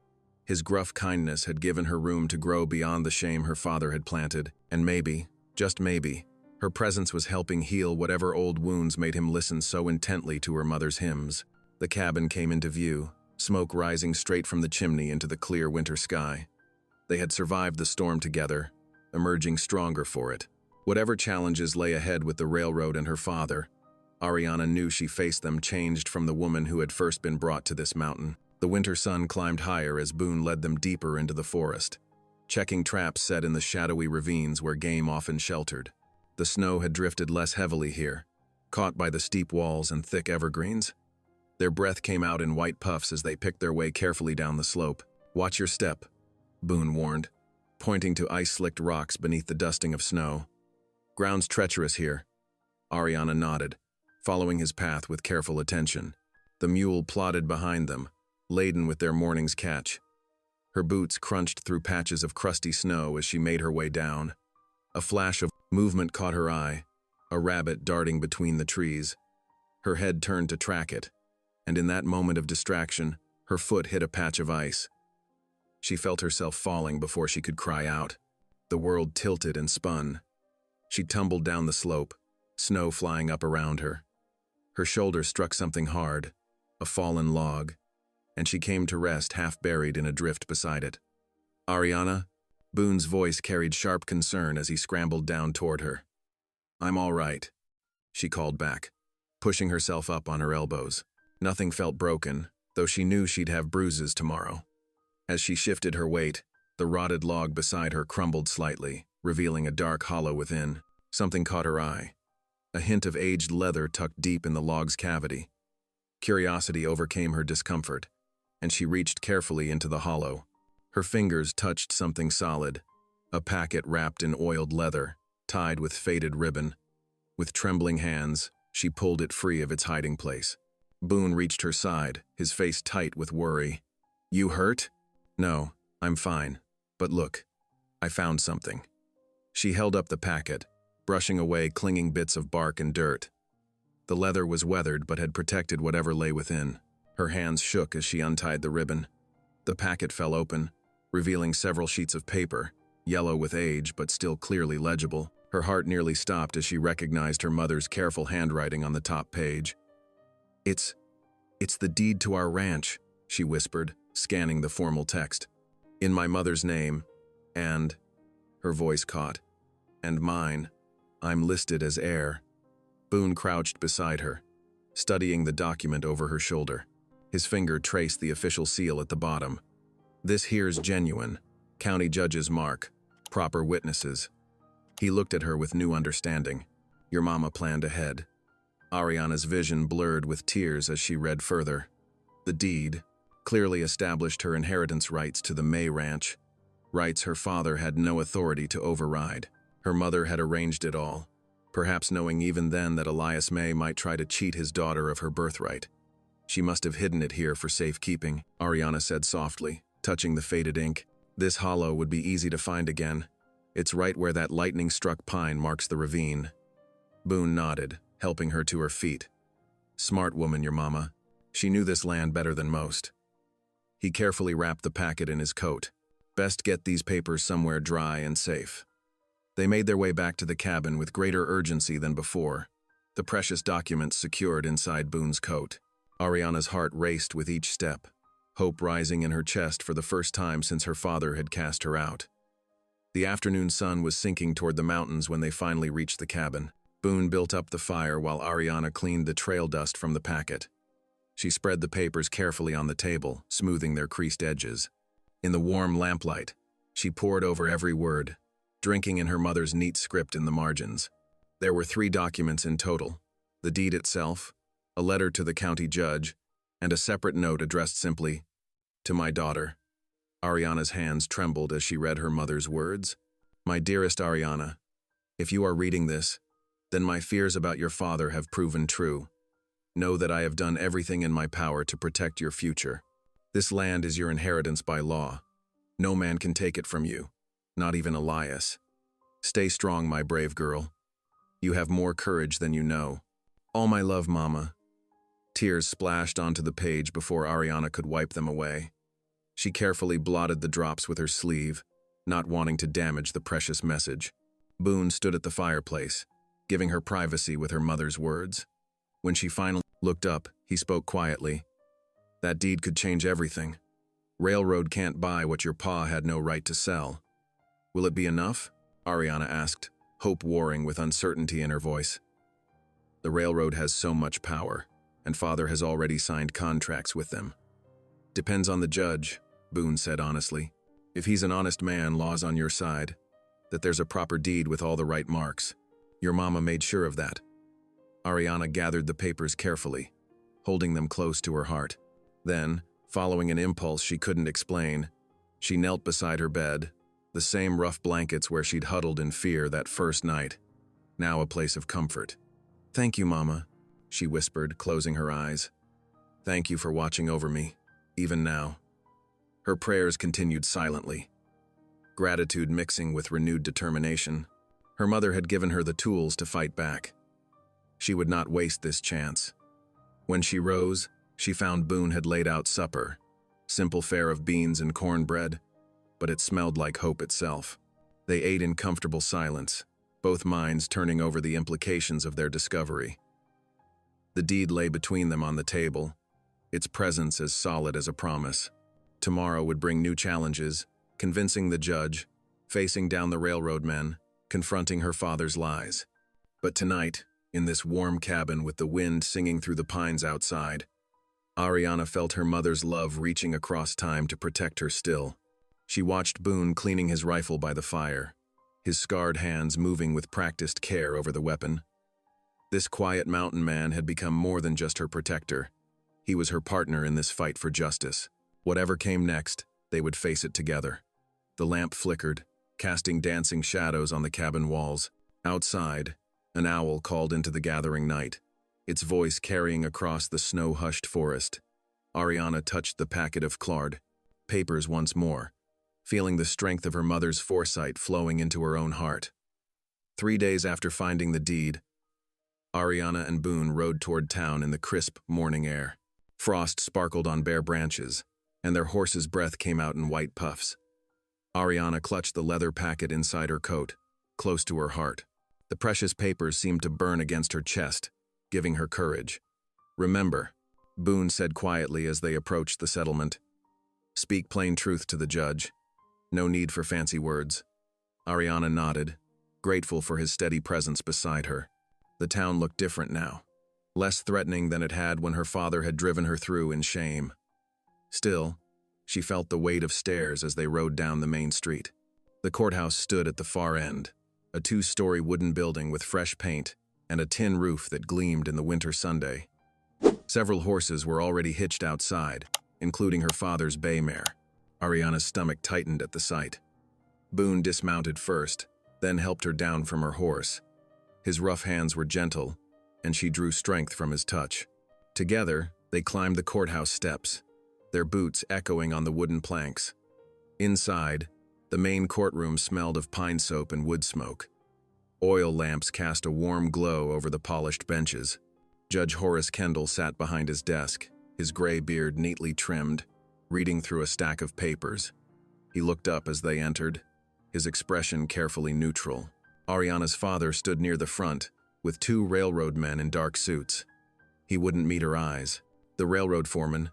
[SPEAKER 1] His gruff kindness had given her room to grow beyond the shame her father had planted, and maybe, just maybe, her presence was helping heal whatever old wounds made him listen so intently to her mother's hymns. The cabin came into view, smoke rising straight from the chimney into the clear winter sky. They had survived the storm together, emerging stronger for it. Whatever challenges lay ahead with the railroad and her father, Ariana knew she faced them changed from the woman who had first been brought to this mountain. The winter sun climbed higher as Boone led them deeper into the forest, checking traps set in the shadowy ravines where game often sheltered. The snow had drifted less heavily here, caught by the steep walls and thick evergreens. Their breath came out in white puffs as they picked their way carefully down the slope. "Watch your step," Boone warned, pointing to ice-slicked rocks beneath the dusting of snow. "Ground's treacherous here." Ariana nodded, following his path with careful attention. The mule plodded behind them, laden with their morning's catch. Her boots crunched through patches of crusty snow as she made her way down. A flash of movement caught her eye, a rabbit darting between the trees. Her head turned to track it, and in that moment of distraction, her foot hit a patch of ice. She felt herself falling before she could cry out. The world tilted and spun. She tumbled down the slope, snow flying up around her. Her shoulder struck something hard, a fallen log, and she came to rest half buried in a drift beside it. "Ariana?" Boone's voice carried sharp concern as he scrambled down toward her. "I'm all right," she called back, pushing herself up on her elbows. Nothing felt broken, though she knew she'd have bruises tomorrow. As she shifted her weight, the rotted log beside her crumbled slightly, revealing a dark hollow within. Something caught her eye, a hint of aged leather tucked deep in the log's cavity. Curiosity overcame her discomfort, and she reached carefully into the hollow. Her fingers touched something solid, a packet wrapped in oiled leather, tied with faded ribbon. With trembling hands, she pulled it free of its hiding place. Boone reached her side, his face tight with worry. "You hurt?" "No, I'm fine. But look, I found something." She held up the packet, brushing away clinging bits of bark and dirt. The leather was weathered but had protected whatever lay within. Her hands shook as she untied the ribbon. The packet fell open, revealing several sheets of paper, yellow with age but still clearly legible. Her heart nearly stopped as she recognized her mother's careful handwriting on the top page. It's the deed to our ranch," she whispered, scanning the formal text. "In my mother's name, and," her voice caught, "and mine." I'm listed as heir. Boone crouched beside her, studying the document over her shoulder. His finger traced the official seal at the bottom. This here's genuine. County judge's mark. Proper witnesses. He looked at her with new understanding. Your mama planned ahead. Ariana's vision blurred with tears as she read further. The deed clearly established her inheritance rights to the May Ranch, rights her father had no authority to override. Her mother had arranged it all, perhaps knowing even then that Elias May might try to cheat his daughter of her birthright. She must have hidden it here for safekeeping, Ariana said softly, touching the faded ink. This hollow would be easy to find again. It's right where that lightning-struck pine marks the ravine. Boone nodded, helping her to her feet. Smart woman, your mama. She knew this land better than most. He carefully wrapped the packet in his coat. Best get these papers somewhere dry and safe. They made their way back to the cabin with greater urgency than before, the precious documents secured inside Boone's coat. Ariana's heart raced with each step, hope rising in her chest for the first time since her father had cast her out. The afternoon sun was sinking toward the mountains when they finally reached the cabin. Boone built up the fire while Ariana cleaned the trail dust from the packet. She spread the papers carefully on the table, smoothing their creased edges. In the warm lamplight, she pored over every word, drinking in her mother's neat script in the margins. There were 3 documents in total: the deed itself, a letter to the county judge, and a separate note addressed simply, "To my daughter." Ariana's hands trembled as she read her mother's words. My dearest Ariana, if you are reading this, then my fears about your father have proven true. Know that I have done everything in my power to protect your future. This land is your inheritance by law. No man can take it from you, not even Elias. Stay strong, my brave girl. You have more courage than you know. All my love, Mama. Tears splashed onto the page before Ariana could wipe them away. She carefully blotted the drops with her sleeve, not wanting to damage the precious message. Boone stood at the fireplace, giving her privacy with her mother's words. When she finally looked up, he spoke quietly. That deed could change everything. Railroad can't buy what your pa had no right to sell. Will it be enough? Ariana asked, hope warring with uncertainty in her voice. The railroad has so much power, and father has already signed contracts with them. Depends on the judge, Boone said honestly. If he's an honest man, law's on your side. That there's a proper deed with all the right marks. Your mama made sure of that. Ariana gathered the papers carefully, holding them close to her heart. Then, following an impulse she couldn't explain, she knelt beside her bed, the same rough blankets where she'd huddled in fear that first night, now a place of comfort. Thank you, Mama, she whispered, closing her eyes. Thank you for watching over me, even now. Her prayers continued silently, gratitude mixing with renewed determination. Her mother had given her the tools to fight back. She would not waste this chance. When she rose, she found Boone had laid out supper, simple fare of beans and cornbread, but it smelled like hope itself. They ate in comfortable silence, both minds turning over the implications of their discovery. The deed lay between them on the table, its presence as solid as a promise. Tomorrow would bring new challenges, convincing the judge, facing down the railroad men, confronting her father's lies. But tonight, in this warm cabin with the wind singing through the pines outside, Ariana felt her mother's love reaching across time to protect her still. She watched Boone cleaning his rifle by the fire, his scarred hands moving with practiced care over the weapon. This quiet mountain man had become more than just her protector. He was her partner in this fight for justice. Whatever came next, they would face it together. The lamp flickered, casting dancing shadows on the cabin walls. Outside, an owl called into the gathering night, its voice carrying across the snow-hushed forest. Ariana touched the packet of Claude papers once more, feeling the strength of her mother's foresight flowing into her own heart. 3 days after finding the deed, Ariana and Boone rode toward town in the crisp morning air. Frost sparkled on bare branches, and their horse's breath came out in white puffs. Ariana clutched the leather packet inside her coat, close to her heart. The precious papers seemed to burn against her chest, giving her courage. Remember, Boone said quietly as they approached the settlement. Speak plain truth to the judge. No need for fancy words. Ariana nodded, grateful for his steady presence beside her. The town looked different now, less threatening than it had when her father had driven her through in shame. Still, she felt the weight of stares as they rode down the main street. The courthouse stood at the far end, a 2-story wooden building with fresh paint and a tin roof that gleamed in the winter Sunday. Several horses were already hitched outside, including her father's bay mare. Ariana's stomach tightened at the sight. Boone dismounted first, then helped her down from her horse. His rough hands were gentle, and she drew strength from his touch. Together, they climbed the courthouse steps, their boots echoing on the wooden planks. Inside, the main courtroom smelled of pine soap and wood smoke. Oil lamps cast a warm glow over the polished benches. Judge Horace Kendall sat behind his desk, his gray beard neatly trimmed, reading through a stack of papers. He looked up as they entered, his expression carefully neutral. Ariana's father stood near the front, with 2 railroad men in dark suits. He wouldn't meet her eyes. The railroad foreman,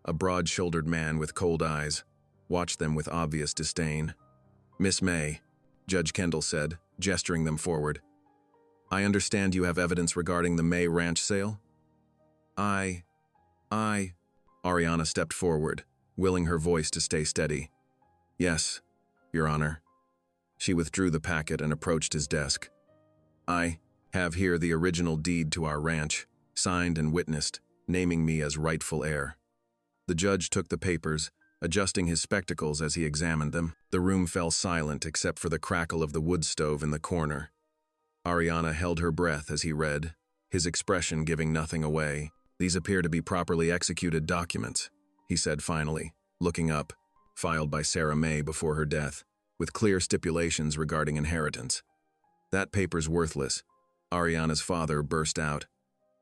[SPEAKER 1] a broad-shouldered man with cold eyes, watched them with obvious disdain. "Miss May," Judge Kendall said, gesturing them forward. "I understand you have evidence regarding the May ranch sale?" I... Ariana stepped forward, willing her voice to stay steady. "Yes, Your Honor." She withdrew the packet and approached his desk. "I have here the original deed to our ranch, signed and witnessed, naming me as rightful heir." The judge took the papers, adjusting his spectacles as he examined them. The room fell silent except for the crackle of the wood stove in the corner. Ariana held her breath as he read, his expression giving nothing away. "These appear to be properly executed documents," he said finally, looking up, filed by Sarah May before her death, with clear stipulations regarding inheritance. "That paper's worthless," Ariana's father burst out.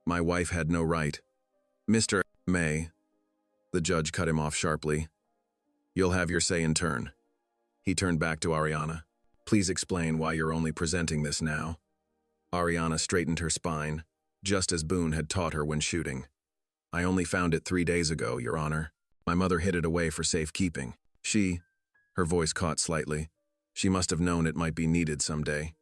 [SPEAKER 1] "My wife had no right." "Mr. May," the judge cut him off sharply. "You'll have your say in turn." He turned back to Ariana. "Please explain why you're only presenting this now." Ariana straightened her spine, just as Boone had taught her when shooting. "I only found it 3 days ago, Your Honor. My mother hid it away for safekeeping. Her voice caught slightly. She must have known it might be needed someday."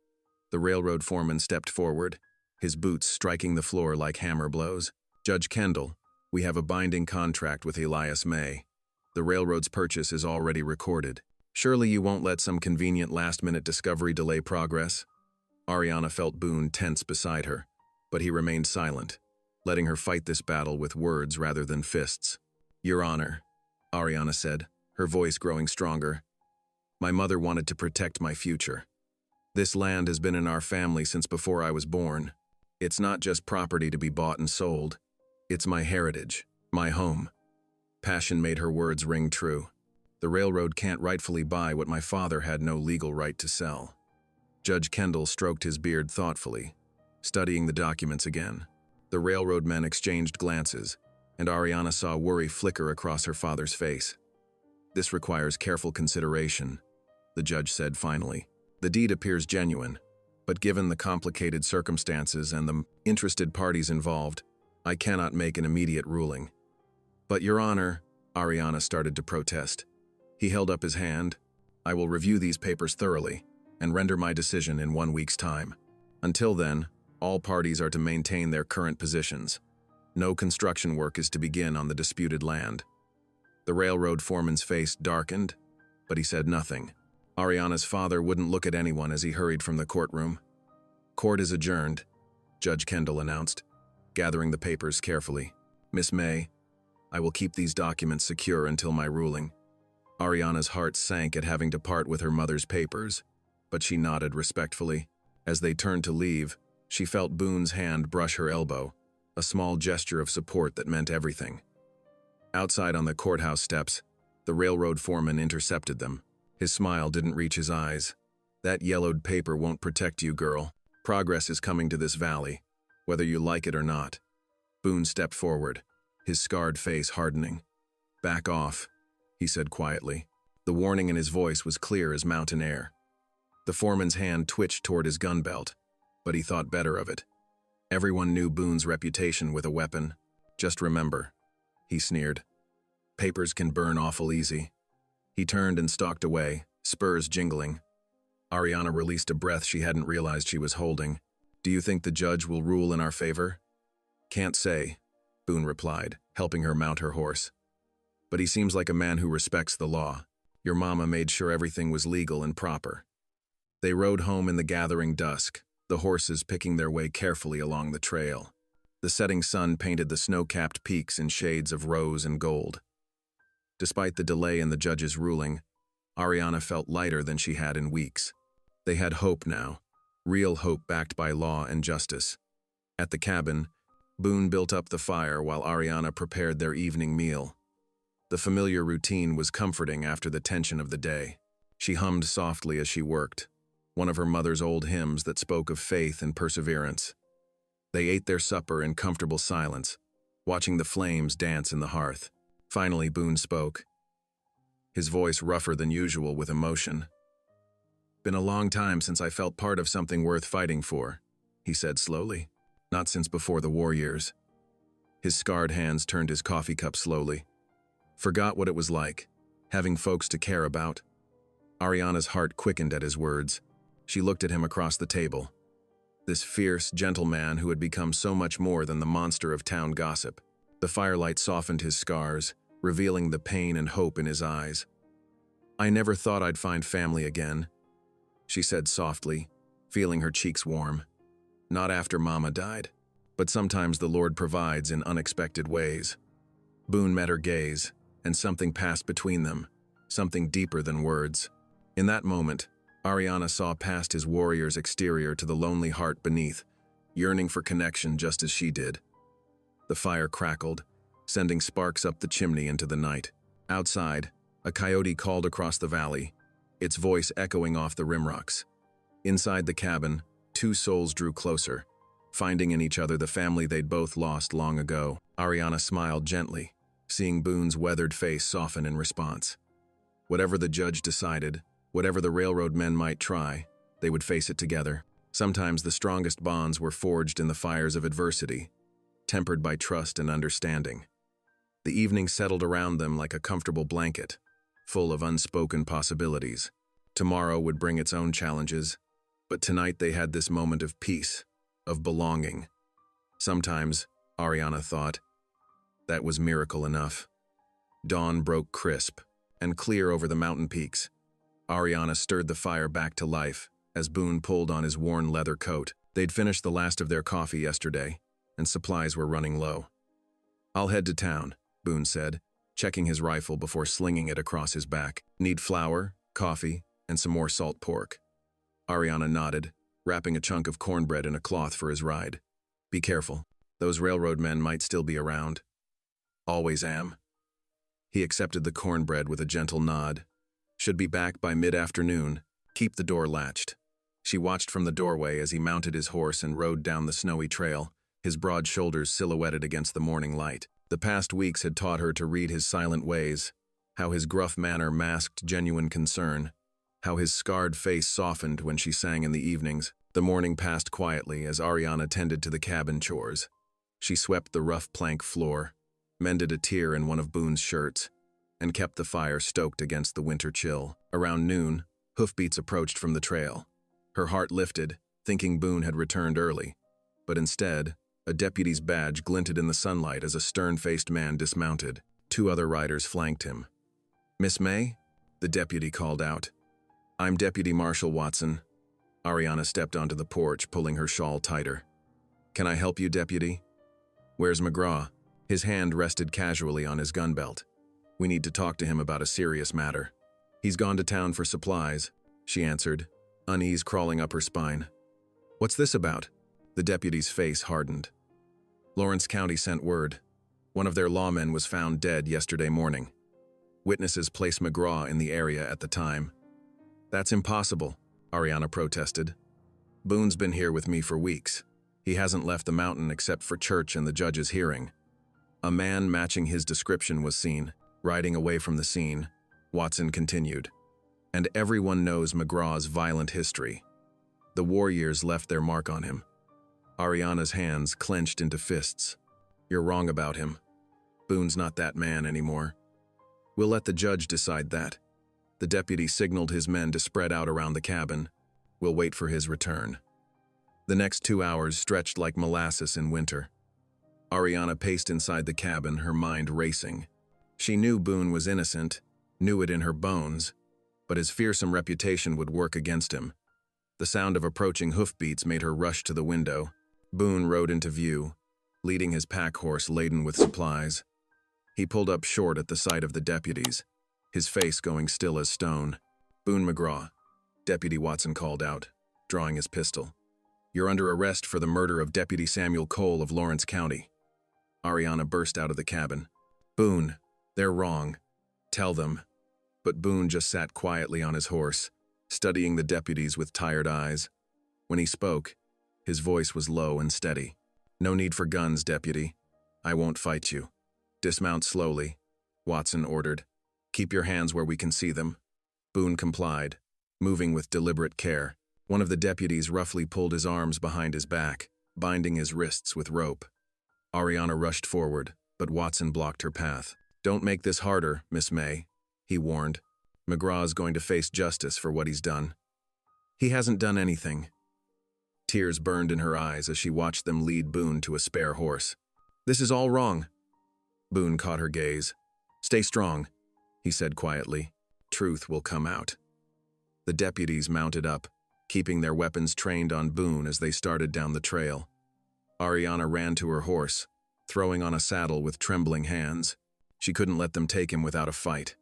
[SPEAKER 1] The railroad foreman stepped forward, his boots striking the floor like hammer blows. "Judge Kendall, we have a binding contract with Elias May. The railroad's purchase is already recorded. Surely you won't let some convenient last-minute discovery delay progress?" Ariana felt Boone tense beside her, but he remained silent, letting her fight this battle with words rather than fists. "Your Honor," Ariana said, her voice growing stronger, "my mother wanted to protect my future. This land has been in our family since before I was born. It's not just property to be bought and sold. It's my heritage, my home." Passion made her words ring true. "The railroad can't rightfully buy what my father had no legal right to sell." Judge Kendall stroked his beard thoughtfully, studying the documents again. The railroad men exchanged glances, and Ariana saw worry flicker across her father's face. "This requires careful consideration," the judge said finally. "The deed appears genuine, but given the complicated circumstances and the interested parties involved, I cannot make an immediate ruling." "But Your Honor," Ariana started to protest. He held up his hand. "I will review these papers thoroughly and render my decision in 1 week's time. Until then, all parties are to maintain their current positions. No construction work is to begin on the disputed land." The railroad foreman's face darkened, but he said nothing. Ariana's father wouldn't look at anyone as he hurried from the courtroom. "Court is adjourned," Judge Kendall announced, gathering the papers carefully. "Miss May, I will keep these documents secure until my ruling." Ariana's heart sank at having to part with her mother's papers, but she nodded respectfully. As they turned to leave, she felt Boone's hand brush her elbow, a small gesture of support that meant everything. Outside on the courthouse steps, the railroad foreman intercepted them. His smile didn't reach his eyes. "That yellowed paper won't protect you, girl. Progress is coming to this valley, whether you like it or not." Boone stepped forward, his scarred face hardening. "Back off," he said quietly. The warning in his voice was clear as mountain air. The foreman's hand twitched toward his gun belt, but he thought better of it. Everyone knew Boone's reputation with a weapon. "Just remember," he sneered, "papers can burn awful easy." He turned and stalked away, spurs jingling. Ariana released a breath she hadn't realized she was holding. Do you think the judge will rule in our favor? Can't say, Boone replied, helping her mount her horse. But he seems like a man who respects the law. Your mama made sure everything was legal and proper. They rode home in the gathering dusk, the horses picking their way carefully along the trail. The setting sun painted the snow-capped peaks in shades of rose and gold. Despite the delay in the judge's ruling, Ariana felt lighter than she had in weeks. They had hope now, real hope backed by law and justice. At the cabin, Boone built up the fire while Ariana prepared their evening meal. The familiar routine was comforting after the tension of the day. She hummed softly as she worked, one of her mother's old hymns that spoke of faith and perseverance. They ate their supper in comfortable silence, watching the flames dance in the hearth. Finally, Boone spoke, his voice rougher than usual with emotion. Been a long time since I felt part of something worth fighting for, he said slowly. Not since before the war years. His scarred hands turned his coffee cup slowly. Forgot what it was like, having folks to care about. Ariana's heart quickened at his words. She looked at him across the table. This fierce, gentle man who had become so much more than the monster of town gossip. The firelight softened his scars, revealing the pain and hope in his eyes. I never thought I'd find family again, she said softly, feeling her cheeks warm. Not after Mama died, but sometimes the Lord provides in unexpected ways. Boone met her gaze, and something passed between them, something deeper than words. In that moment, Ariana saw past his warrior's exterior to the lonely heart beneath, yearning for connection just as she did. The fire crackled, sending sparks up the chimney into the night. Outside, a coyote called across the valley, its voice echoing off the rimrocks. Inside the cabin, two souls drew closer, finding in each other the family they'd both lost long ago. Ariana smiled gently, seeing Boone's weathered face soften in response. Whatever the judge decided, whatever the railroad men might try, they would face it together. Sometimes the strongest bonds were forged in the fires of adversity, tempered by trust and understanding. The evening settled around them like a comfortable blanket, full of unspoken possibilities. Tomorrow would bring its own challenges, but tonight they had this moment of peace, of belonging. Sometimes, Ariana thought, that was miracle enough. Dawn broke crisp and clear over the mountain peaks. Ariana stirred the fire back to life as Boone pulled on his worn leather coat. They'd finished the last of their coffee yesterday, and supplies were running low. I'll head to town, Boone said, checking his rifle before slinging it across his back. Need flour, coffee, and some more salt pork. Ariana nodded, wrapping a chunk of cornbread in a cloth for his ride. Be careful. Those railroad men might still be around. Always am. He accepted the cornbread with a gentle nod. Should be back by mid-afternoon. Keep the door latched. She watched from the doorway as he mounted his horse and rode down the snowy trail, his broad shoulders silhouetted against the morning light. The past weeks had taught her to read his silent ways, how his gruff manner masked genuine concern, how his scarred face softened when she sang in the evenings. The morning passed quietly as Ariana tended to the cabin chores. She swept the rough plank floor, mended a tear in one of Boone's shirts, and kept the fire stoked against the winter chill. Around noon, hoofbeats approached from the trail. Her heart lifted, thinking Boone had returned early, but instead, a deputy's badge glinted in the sunlight as a stern-faced man dismounted. Two other riders flanked him. Miss May? The deputy called out. I'm Deputy Marshal Watson. Ariana stepped onto the porch, pulling her shawl tighter. Can I help you, deputy? Where's McGraw? His hand rested casually on his gun belt. We need to talk to him about a serious matter. He's gone to town for supplies, she answered, unease crawling up her spine. What's this about? The deputy's face hardened. Lawrence County sent word. One of their lawmen was found dead yesterday morning. Witnesses placed McGraw in the area at the time. That's impossible, Ariana protested. Boone's been here with me for weeks. He hasn't left the mountain except for church and the judge's hearing. A man matching his description was seen, riding away from the scene, Watson continued. And everyone knows McGraw's violent history. The war years left their mark on him. Ariana's hands clenched into fists. You're wrong about him. Boone's not that man anymore. We'll let the judge decide that. The deputy signaled his men to spread out around the cabin, We'll wait for his return." The next 2 hours stretched like molasses in winter. Ariana paced inside the cabin, her mind racing. She knew Boone was innocent, knew it in her bones, but his fearsome reputation would work against him. The sound of approaching hoofbeats made her rush to the window. Boone rode into view, leading his pack horse laden with supplies. He pulled up short at the sight of the deputies, his face going still as stone. "Boone McGraw," Deputy Watson called out, drawing his pistol. "You're under arrest for the murder of Deputy Samuel Cole of Lawrence County." Ariana burst out of the cabin. "Boone, they're wrong. Tell them." But Boone just sat quietly on his horse, studying the deputies with tired eyes. When he spoke, his voice was low and steady. "No need for guns, deputy. I won't fight you. Dismount slowly," Watson ordered. "Keep your hands where we can see them." Boone complied, moving with deliberate care. One of the deputies roughly pulled his arms behind his back, binding his wrists with rope. Ariana rushed forward, but Watson blocked her path. "Don't make this harder, Miss May," he warned. "McGraw's going to face justice for what he's done." "He hasn't done anything." Tears burned in her eyes as she watched them lead Boone to a spare horse. "This is all wrong." Boone caught her gaze. "Stay strong," he said quietly. "Truth will come out." The deputies mounted up, keeping their weapons trained on Boone as they started down the trail. Ariana ran to her horse, throwing on a saddle with trembling hands. She couldn't let them take him without a fight.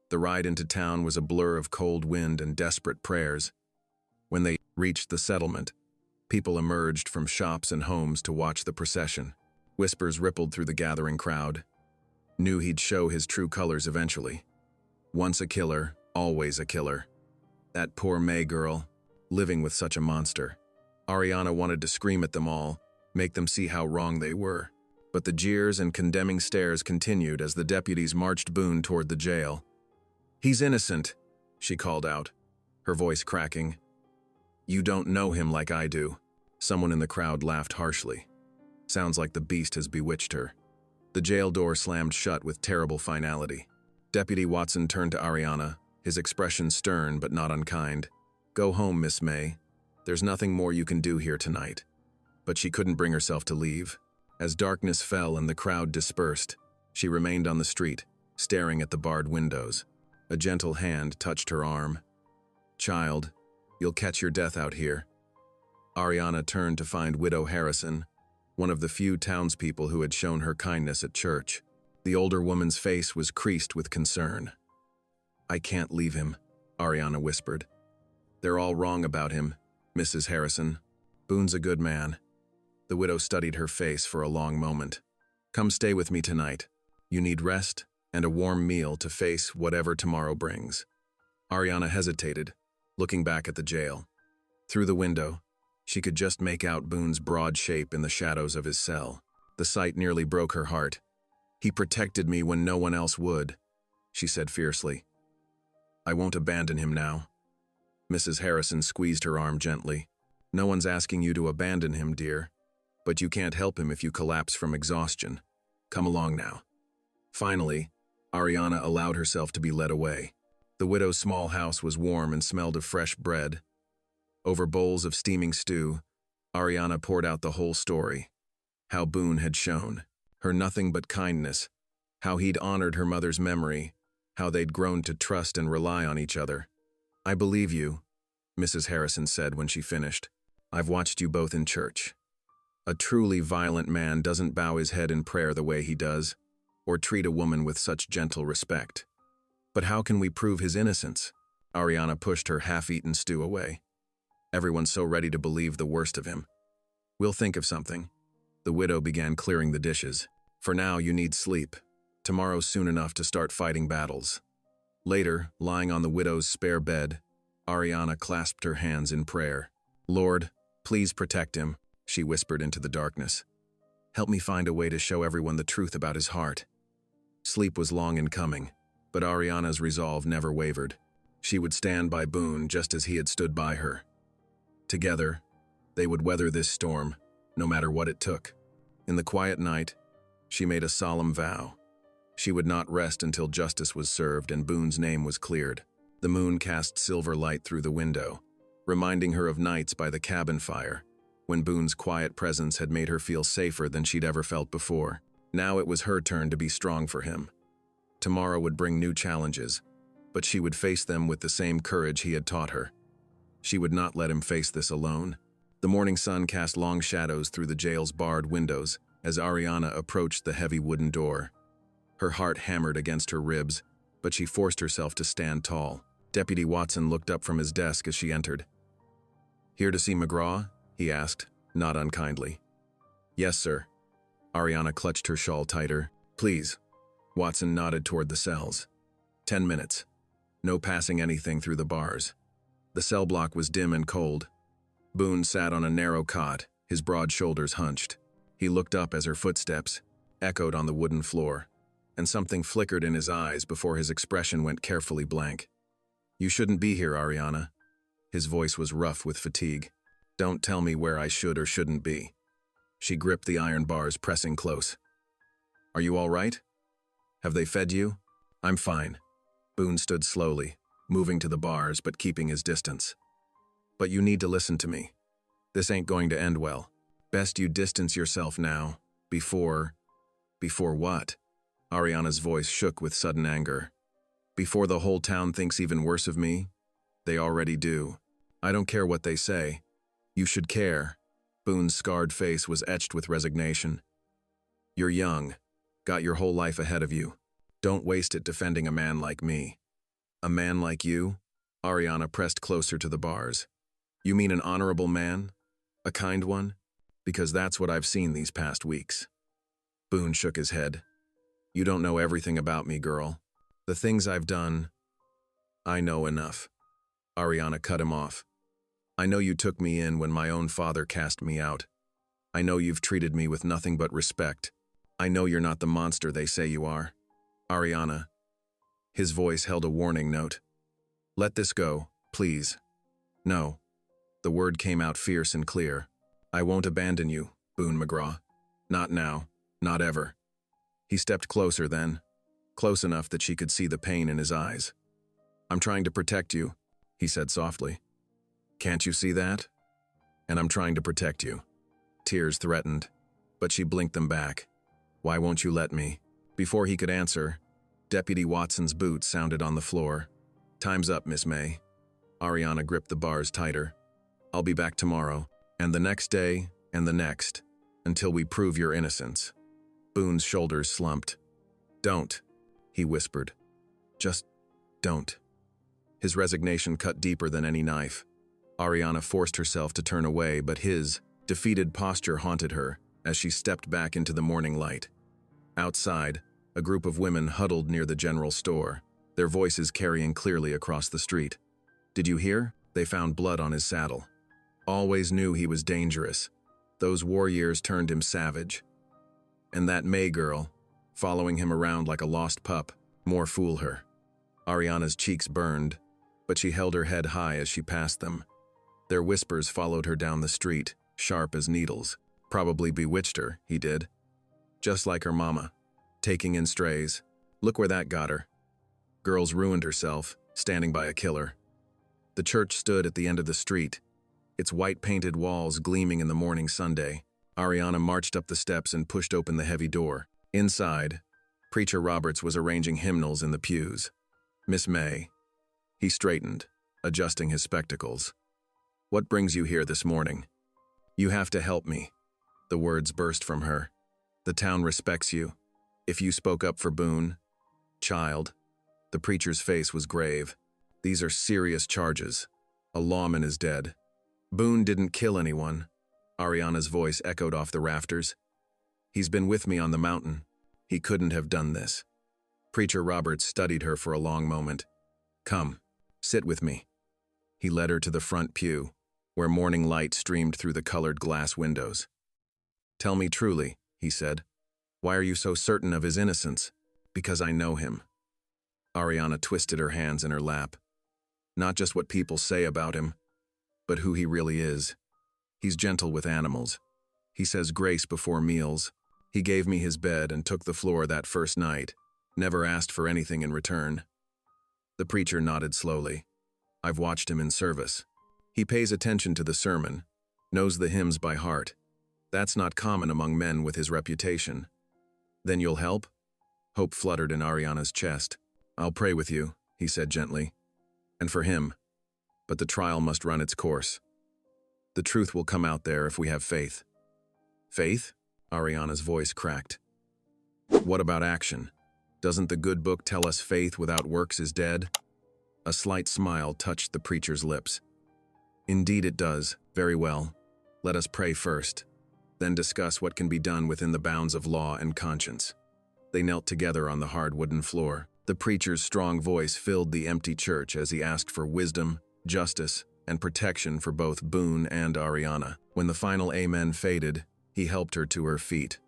[SPEAKER 1] The ride into town was a blur of cold wind and desperate prayers. When they reached the settlement, people emerged from shops and homes to watch the procession. Whispers rippled through the gathering crowd. Knew he'd show his true colors eventually. Once a killer, always a killer. That poor May girl, living with such a monster. Ariana wanted to scream at them all, make them see how wrong they were. But the jeers and condemning stares continued as the deputies marched Boone toward the jail. "He's innocent," she called out, her voice cracking. "You don't know him like I do." Someone in the crowd laughed harshly. "Sounds like the beast has bewitched her." The jail door slammed shut with terrible finality. Deputy Watson turned to Ariana, his expression stern but not unkind. "Go home, Miss May. There's nothing more you can do here tonight." But she couldn't bring herself to leave. As darkness fell and the crowd dispersed, she remained on the street, staring at the barred windows. A gentle hand touched her arm. "Child, you'll catch your death out here." Ariana turned to find Widow Harrison, one of the few townspeople who had shown her kindness at church. The older woman's face was creased with concern. "I can't leave him," Ariana whispered. "They're all wrong about him, Mrs. Harrison. Boone's a good man." The widow studied her face for a long moment. "Come stay with me tonight. You need rest and a warm meal to face whatever tomorrow brings." Ariana hesitated, looking back at the jail. Through the window, she could just make out Boone's broad shape in the shadows of his cell. The sight nearly broke her heart. "He protected me when no one else would," she said fiercely. "I won't abandon him now." Mrs. Harrison squeezed her arm gently. "No one's asking you to abandon him, dear. But you can't help him if you collapse from exhaustion. Come along now." Finally, Ariana allowed herself to be led away. The widow's small house was warm and smelled of fresh bread. Over bowls of steaming stew, Ariana poured out the whole story. How Boone had shown her nothing but kindness, how he'd honored her mother's memory, how they'd grown to trust and rely on each other. "I believe you," Mrs. Harrison said when she finished. "I've watched you both in church. A truly violent man doesn't bow his head in prayer the way he does, or treat a woman with such gentle respect. But how can we prove his innocence?" Ariana pushed her half-eaten stew away. "Everyone's so ready to believe the worst of him." "We'll think of something." The widow began clearing the dishes. "For now, you need sleep. Tomorrow's soon enough to start fighting battles." Later, lying on the widow's spare bed, Ariana clasped her hands in prayer. "Lord, please protect him," she whispered into the darkness. "Help me find a way to show everyone the truth about his heart." Sleep was long in coming, but Ariana's resolve never wavered. She would stand by Boone just as he had stood by her. Together, they would weather this storm, no matter what it took. In the quiet night, she made a solemn vow. She would not rest until justice was served and Boone's name was cleared. The moon cast silver light through the window, reminding her of nights by the cabin fire, when Boone's quiet presence had made her feel safer than she'd ever felt before. Now it was her turn to be strong for him. Tomorrow would bring new challenges, but she would face them with the same courage he had taught her. She would not let him face this alone. The morning sun cast long shadows through the jail's barred windows as Ariana approached the heavy wooden door. Her heart hammered against her ribs, but she forced herself to stand tall. Deputy Watson looked up from his desk as she entered. "Here to see McGraw?" he asked, not unkindly. "Yes, sir." Ariana clutched her shawl tighter. "Please." Watson nodded toward the cells. 10 minutes. No passing anything through the bars. The cell block was dim and cold. Boone sat on a narrow cot, his broad shoulders hunched. He looked up as her footsteps echoed on the wooden floor, and something flickered in his eyes before his expression went carefully blank. "You shouldn't be here, Ariana." His voice was rough with fatigue. "Don't tell me where I should or shouldn't be." She gripped the iron bars, pressing close. "Are you all right? Have they fed you?" "I'm fine." Boone stood slowly, moving to the bars but keeping his distance. "But you need to listen to me. This ain't going to end well. Best you distance yourself now, before what?" Ariana's voice shook with sudden anger. "Before the whole town thinks even worse of me? They already do. I don't care what they say. You should care." Boone's scarred face was etched with resignation. "You're young. Got your whole life ahead of you. Don't waste it defending a man like me." "A man like you?" Ariana pressed closer to the bars. "You mean an honorable man? A kind one? Because that's what I've seen these past weeks." Boone shook his head. "You don't know everything about me, girl. The things I've done, I know enough." Ariana cut him off. "I know you took me in when my own father cast me out. I know you've treated me with nothing but respect. I know you're not the monster they say you are. Ariana." His voice held a warning note. "Let this go, please." "No." The word came out fierce and clear. "I won't abandon you, Boone McGraw. Not now, not ever." He stepped closer then, close enough that she could see the pain in his eyes. "I'm trying to protect you," he said softly. "Can't you see that? And I'm trying to protect you." Tears threatened, but she blinked them back. "Why won't you let me?" Before he could answer, Deputy Watson's boots sounded on the floor. "Time's up, Miss May." Ariana gripped the bars tighter. "I'll be back tomorrow, and the next day, and the next, until we prove your innocence." Boone's shoulders slumped. "Don't," he whispered. "Just don't." His resignation cut deeper than any knife. Ariana forced herself to turn away, but his defeated posture haunted her as she stepped back into the morning light. Outside, a group of women huddled near the general store, their voices carrying clearly across the street. "Did you hear? They found blood on his saddle. Always knew he was dangerous. Those war years turned him savage. And that May girl, following him around like a lost pup, more fool her." Ariana's cheeks burned, but she held her head high as she passed them. Their whispers followed her down the street, sharp as needles. Probably bewitched her, he did. Just like her mama, taking in strays. Look where that got her. Girl's ruined herself, standing by a killer. The church stood at the end of the street, its white-painted walls gleaming in the morning Sunday. Ariana marched up the steps and pushed open the heavy door. Inside, Preacher Roberts was arranging hymnals in the pews. "Miss May." He straightened, adjusting his spectacles. "What brings you here this morning?" "You have to help me." The words burst from her. "The town respects you. If you spoke up for Boone." "Child." The preacher's face was grave. "These are serious charges. A lawman is dead." "Boone didn't kill anyone." Ariana's voice echoed off the rafters. "He's been with me on the mountain. He couldn't have done this." Preacher Roberts studied her for a long moment. "Come, sit with me." He led her to the front pew, where morning light streamed through the colored glass windows. "Tell me truly," he said. "Why are you so certain of his innocence?" "Because I know him." Ariana twisted her hands in her lap. "Not just what people say about him, but who he really is. He's gentle with animals. He says grace before meals. He gave me his bed and took the floor that first night, never asked for anything in return." The preacher nodded slowly. "I've watched him in service. He pays attention to the sermon, knows the hymns by heart. That's not common among men with his reputation. Then you'll help? Hope fluttered in Ariana's chest. I'll pray with you, he said gently. And for him. But the trial must run its course. The truth will come out there if we have faith. Faith? Ariana's voice cracked. What about action? Doesn't the good book tell us faith without works is dead? A slight smile touched the preacher's lips. Indeed it does. Very well. Let us pray first, then discuss what can be done within the bounds of law and conscience. They knelt together on the hard wooden floor. The preacher's strong voice filled the empty church as he asked for wisdom, justice, and protection for both Boone and Ariana. When the final amen faded, he helped her to her feet.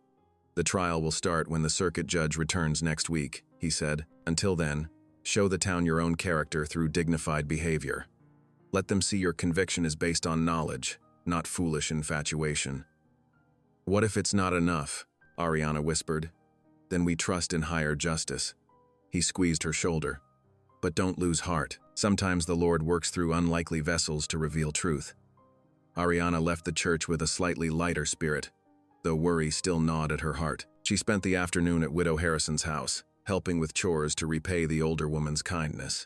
[SPEAKER 1] The trial will start when the circuit judge returns next week, he said. Until then, show the town your own character through dignified behavior. Let them see your conviction is based on knowledge, not foolish infatuation. What if it's not enough? Ariana whispered. Then we trust in higher justice. He squeezed her shoulder. But don't lose heart. Sometimes the Lord works through unlikely vessels to reveal truth. Ariana left the church with a slightly lighter spirit, though worry still gnawed at her heart. She spent the afternoon at Widow Harrison's house, helping with chores to repay the older woman's kindness.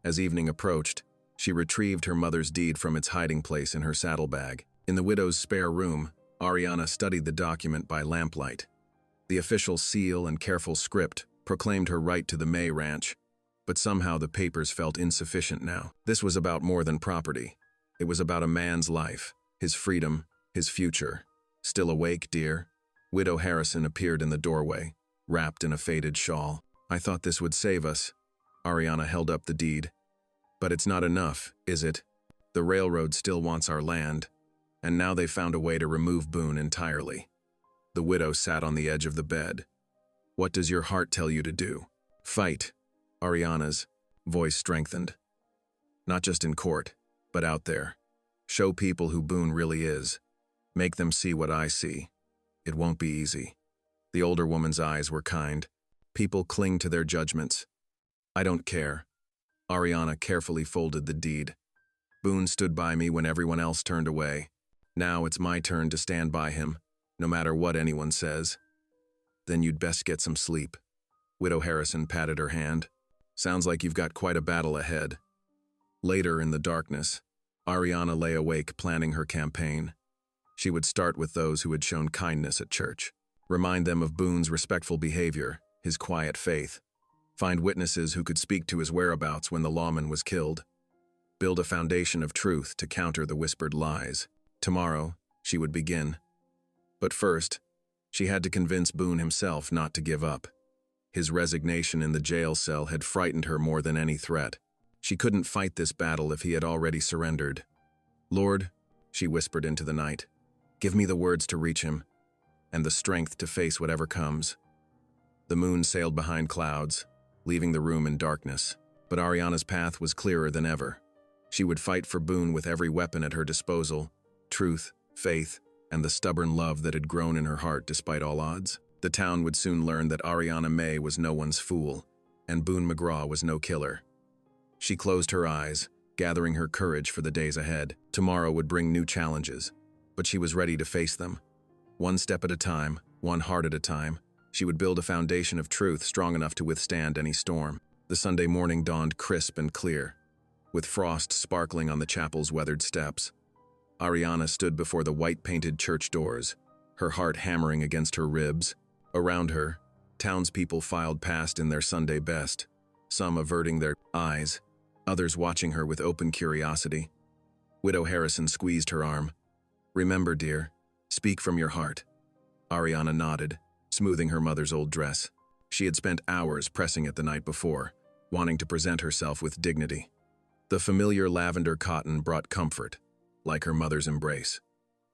[SPEAKER 1] As evening approached, she retrieved her mother's deed from its hiding place in her saddlebag. In the widow's spare room, Ariana studied the document by lamplight. The official seal and careful script proclaimed her right to the May Ranch, but somehow the papers felt insufficient now. This was about more than property. It was about a man's life, his freedom, his future. Still awake, dear? Widow Harrison appeared in the doorway, wrapped in a faded shawl. I thought this would save us. Ariana held up the deed. But it's not enough, is it? The railroad still wants our land, and now they've found a way to remove Boone entirely. The widow sat on the edge of the bed. What does your heart tell you to do? Fight. Ariana's voice strengthened. Not just in court, but out there. Show people who Boone really is. Make them see what I see. It won't be easy. The older woman's eyes were kind. People cling to their judgments. I don't care. Ariana carefully folded the deed. Boone stood by me when everyone else turned away. Now it's my turn to stand by him, no matter what anyone says. Then you'd best get some sleep. Widow Harrison patted her hand. Sounds like you've got quite a battle ahead. Later in the darkness, Ariana lay awake planning her campaign. She would start with those who had shown kindness at church. Remind them of Boone's respectful behavior, his quiet faith. Find witnesses who could speak to his whereabouts when the lawman was killed. Build a foundation of truth to counter the whispered lies. Tomorrow, she would begin. But first, she had to convince Boone himself not to give up. His resignation in the jail cell had frightened her more than any threat. She couldn't fight this battle if he had already surrendered. Lord, she whispered into the night, give me the words to reach him, and the strength to face whatever comes. The moon sailed behind clouds, leaving the room in darkness, but Ariana's path was clearer than ever. She would fight for Boone with every weapon at her disposal, truth, faith, and the stubborn love that had grown in her heart despite all odds. The town would soon learn that Ariana May was no one's fool, and Boone McGraw was no killer. She closed her eyes, gathering her courage for the days ahead. Tomorrow would bring new challenges, but she was ready to face them. One step at a time, one heart at a time, she would build a foundation of truth strong enough to withstand any storm. The Sunday morning dawned crisp and clear, with frost sparkling on the chapel's weathered steps. Ariana stood before the white-painted church doors, her heart hammering against her ribs. Around her, townspeople filed past in their Sunday best, some averting their eyes, others watching her with open curiosity. Widow Harrison squeezed her arm. Remember, dear, speak from your heart. Ariana nodded, smoothing her mother's old dress. She had spent hours pressing it the night before, wanting to present herself with dignity. The familiar lavender cotton brought comfort, like her mother's embrace.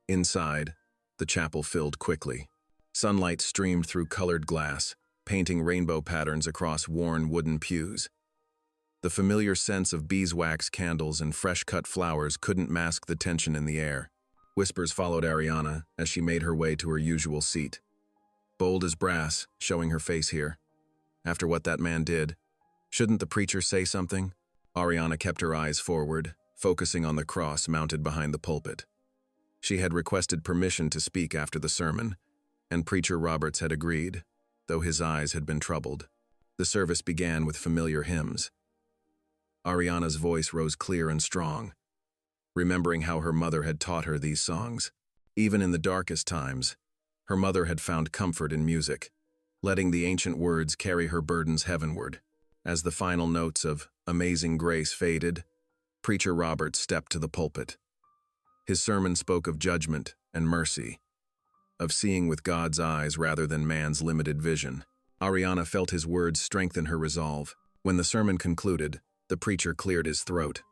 [SPEAKER 1] Inside, the chapel filled quickly. Sunlight streamed through colored glass, painting rainbow patterns across worn wooden pews. The familiar scents of beeswax candles and fresh-cut flowers couldn't mask the tension in the air. Whispers followed Ariana as she made her way to her usual seat. Bold as brass, showing her face here. After what that man did, shouldn't the preacher say something? Ariana kept her eyes forward, focusing on the cross mounted behind the pulpit. She had requested permission to speak after the sermon, and Preacher Roberts had agreed, though his eyes had been troubled. The service began with familiar hymns. Ariana's voice rose clear and strong, remembering how her mother had taught her these songs. Even in the darkest times, her mother had found comfort in music, letting the ancient words carry her burdens heavenward. As the final notes of Amazing Grace faded, Preacher Roberts stepped to the pulpit. His sermon spoke of judgment and mercy, of seeing with God's eyes rather than man's limited vision. Ariana felt his words strengthen her resolve. When the sermon concluded, the preacher cleared his throat.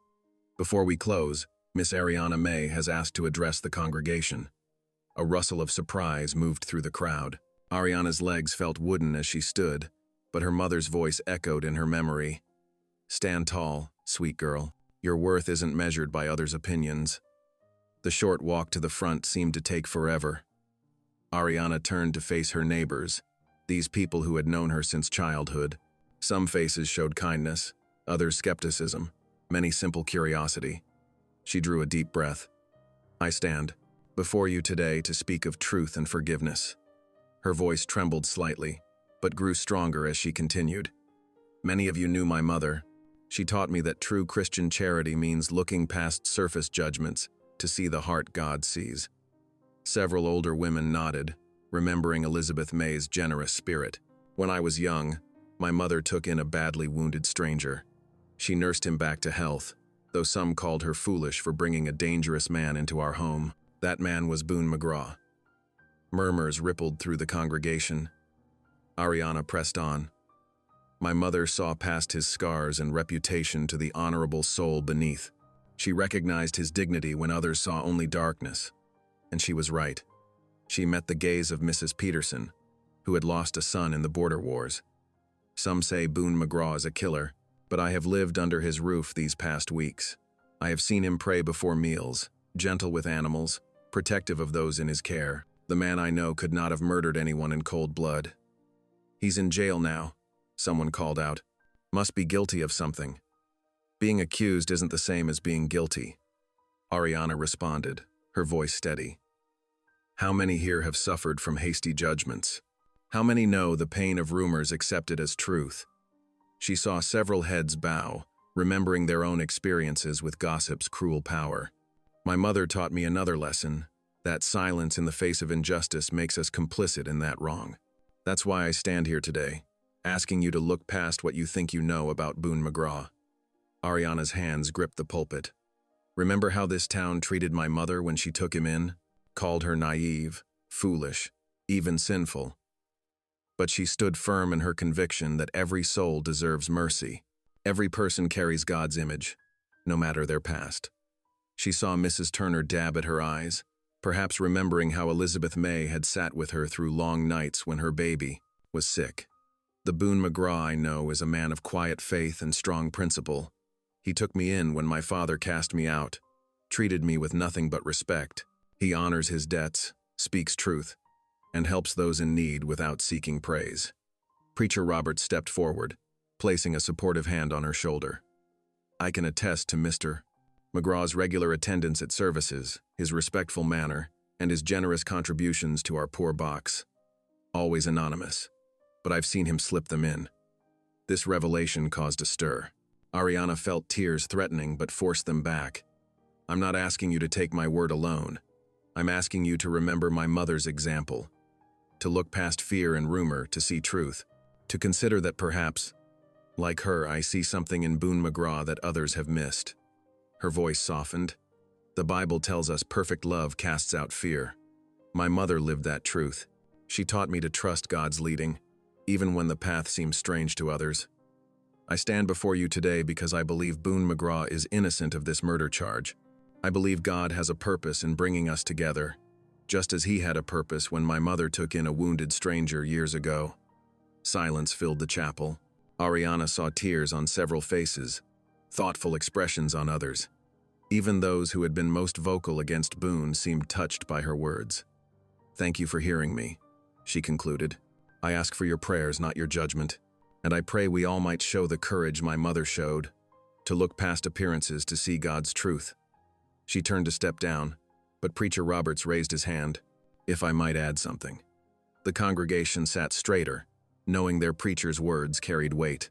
[SPEAKER 1] "Before we close, Miss Ariana May has asked to address the congregation." A rustle of surprise moved through the crowd. Ariana's legs felt wooden as she stood, but her mother's voice echoed in her memory. "Stand tall, sweet girl. Your worth isn't measured by others' opinions." The short walk to the front seemed to take forever. Ariana turned to face her neighbors, these people who had known her since childhood. Some faces showed kindness, others skepticism, many simple curiosity. She drew a deep breath. "I stand before you today to speak of truth and forgiveness." Her voice trembled slightly, but grew stronger as she continued. "Many of you knew my mother. She taught me that true Christian charity means looking past surface judgments to see the heart God sees." Several older women nodded, remembering Elizabeth May's generous spirit. "When I was young, my mother took in a badly wounded stranger. She nursed him back to health, though some called her foolish for bringing a dangerous man into our home. That man was Boone McGraw." Murmurs rippled through the congregation. Ariana pressed on. "My mother saw past his scars and reputation to the honorable soul beneath. She recognized his dignity when others saw only darkness. And she was right. She met the gaze of Mrs. Peterson, who had lost a son in the border wars. Some say Boone McGraw is a killer, but I have lived under his roof these past weeks. I have seen him pray before meals, gentle with animals, protective of those in his care. The man I know could not have murdered anyone in cold blood." "He's in jail now," someone called out. "Must be guilty of something." "Being accused isn't the same as being guilty," Ariana responded, her voice steady. "How many here have suffered from hasty judgments? How many know the pain of rumors accepted as truth?" She saw several heads bow, remembering their own experiences with gossip's cruel power. "My mother taught me another lesson, that silence in the face of injustice makes us complicit in that wrong. That's why I stand here today, asking you to look past what you think you know about Boone McGraw." Ariana's hands gripped the pulpit. "Remember how this town treated my mother when she took him in? Called her naive, foolish, even sinful. But she stood firm in her conviction that every soul deserves mercy. Every person carries God's image, no matter their past." She saw Mrs. Turner dab at her eyes, perhaps remembering how Elizabeth May had sat with her through long nights when her baby was sick. "The Boone McGraw I know is a man of quiet faith and strong principle. He took me in when my father cast me out, treated me with nothing but respect. He honors his debts, speaks truth, and helps those in need without seeking praise." Preacher Roberts stepped forward, placing a supportive hand on her shoulder. "I can attest to Mr. McGraw's regular attendance at services, his respectful manner, and his generous contributions to our poor box. Always anonymous, but I've seen him slip them in." This revelation caused a stir. Ariana felt tears threatening but forced them back. "I'm not asking you to take my word alone. I'm asking you to remember my mother's example, to look past fear and rumor to see truth, to consider that perhaps, like her, I see something in Boone McGraw that others have missed." Her voice softened. "The Bible tells us perfect love casts out fear. My mother lived that truth. She taught me to trust God's leading, even when the path seems strange to others. I stand before you today because I believe Boone McGraw is innocent of this murder charge. I believe God has a purpose in bringing us together, just as he had a purpose when my mother took in a wounded stranger years ago." Silence filled the chapel. Ariana saw tears on several faces, thoughtful expressions on others. Even those who had been most vocal against Boone seemed touched by her words. "Thank you for hearing me," she concluded. "I ask for your prayers, not your judgment, and I pray we all might show the courage my mother showed, to look past appearances to see God's truth. She turned to step down, but Preacher Roberts raised his hand. "If I might add something." The congregation sat straighter, knowing their preacher's words carried weight.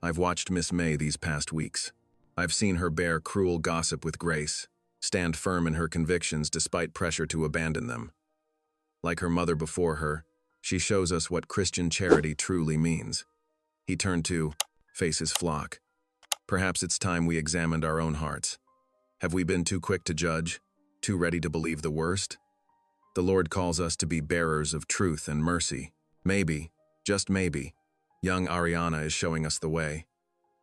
[SPEAKER 1] "I've watched Miss May these past weeks. I've seen her bear cruel gossip with grace, stand firm in her convictions despite pressure to abandon them. Like her mother before her, she shows us what Christian charity truly means." He turned to face his flock. "Perhaps it's time we examined our own hearts. Have we been too quick to judge, too ready to believe the worst? The Lord calls us to be bearers of truth and mercy. Maybe, just maybe, young Ariana is showing us the way."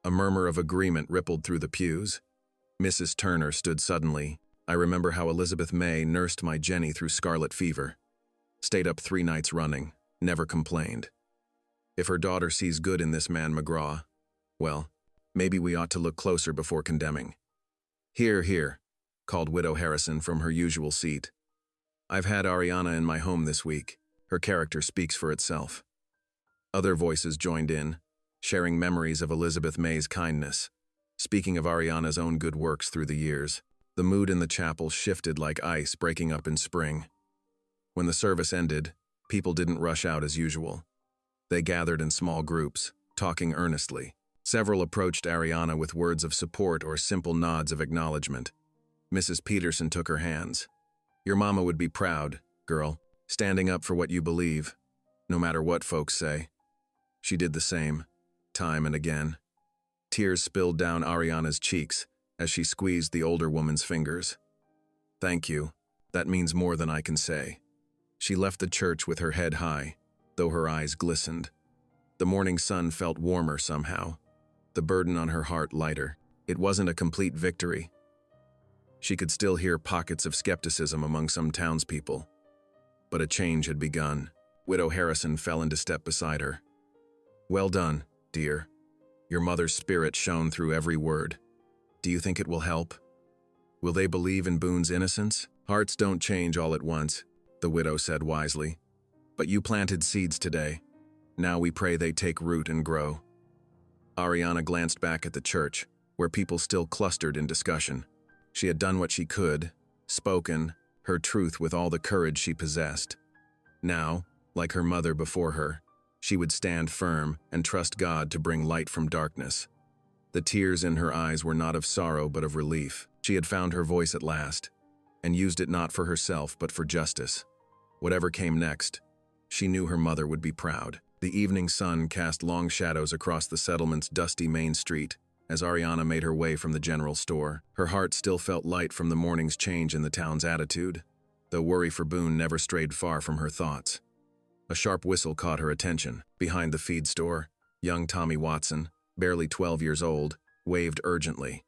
[SPEAKER 1] A murmur of agreement rippled through the pews. Mrs. Turner stood suddenly. "I remember how Elizabeth May nursed my Jenny through scarlet fever. Stayed up 3 nights running, never complained. If her daughter sees good in this man McGraw, well, maybe we ought to look closer before condemning." "Hear, hear," called Widow Harrison from her usual seat. "I've had Ariana in my home this week. Her character speaks for itself." Other voices joined in, sharing memories of Elizabeth May's kindness, speaking of Ariana's own good works through the years. The mood in the chapel shifted like ice breaking up in spring. When the service ended, people didn't rush out as usual. They gathered in small groups, talking earnestly. Several approached Ariana with words of support or simple nods of acknowledgement. Mrs. Peterson took her hands. "Your mama would be proud, girl, standing up for what you believe, no matter what folks say." She did the same, time and again. Tears spilled down Ariana's cheeks as she squeezed the older woman's fingers. "Thank you. That means more than I can say." She left the church with her head high, though her eyes glistened. The morning sun felt warmer somehow, the burden on her heart lighter. It wasn't a complete victory. She could still hear pockets of skepticism among some townspeople. But a change had begun. Widow Harrison fell into step beside her. "Well done, dear. Your mother's spirit shone through every word. Do you think it will help? Will they believe in Boone's innocence?" "Hearts don't change all at once," the widow said wisely. "But you planted seeds today. Now we pray they take root and grow." Ariana glanced back at the church, where people still clustered in discussion. She had done what she could, spoken her truth with all the courage she possessed. Now, like her mother before her, she would stand firm and trust God to bring light from darkness. The tears in her eyes were not of sorrow but of relief. She had found her voice at last, and used it not for herself but for justice. Whatever came next, she knew her mother would be proud. The evening sun cast long shadows across the settlement's dusty main street as Ariana made her way from the general store. Her heart still felt light from the morning's change in the town's attitude, though worry for Boone never strayed far from her thoughts. A sharp whistle caught her attention. Behind the feed store, young Tommy Watson, barely 12 years old, waved urgently.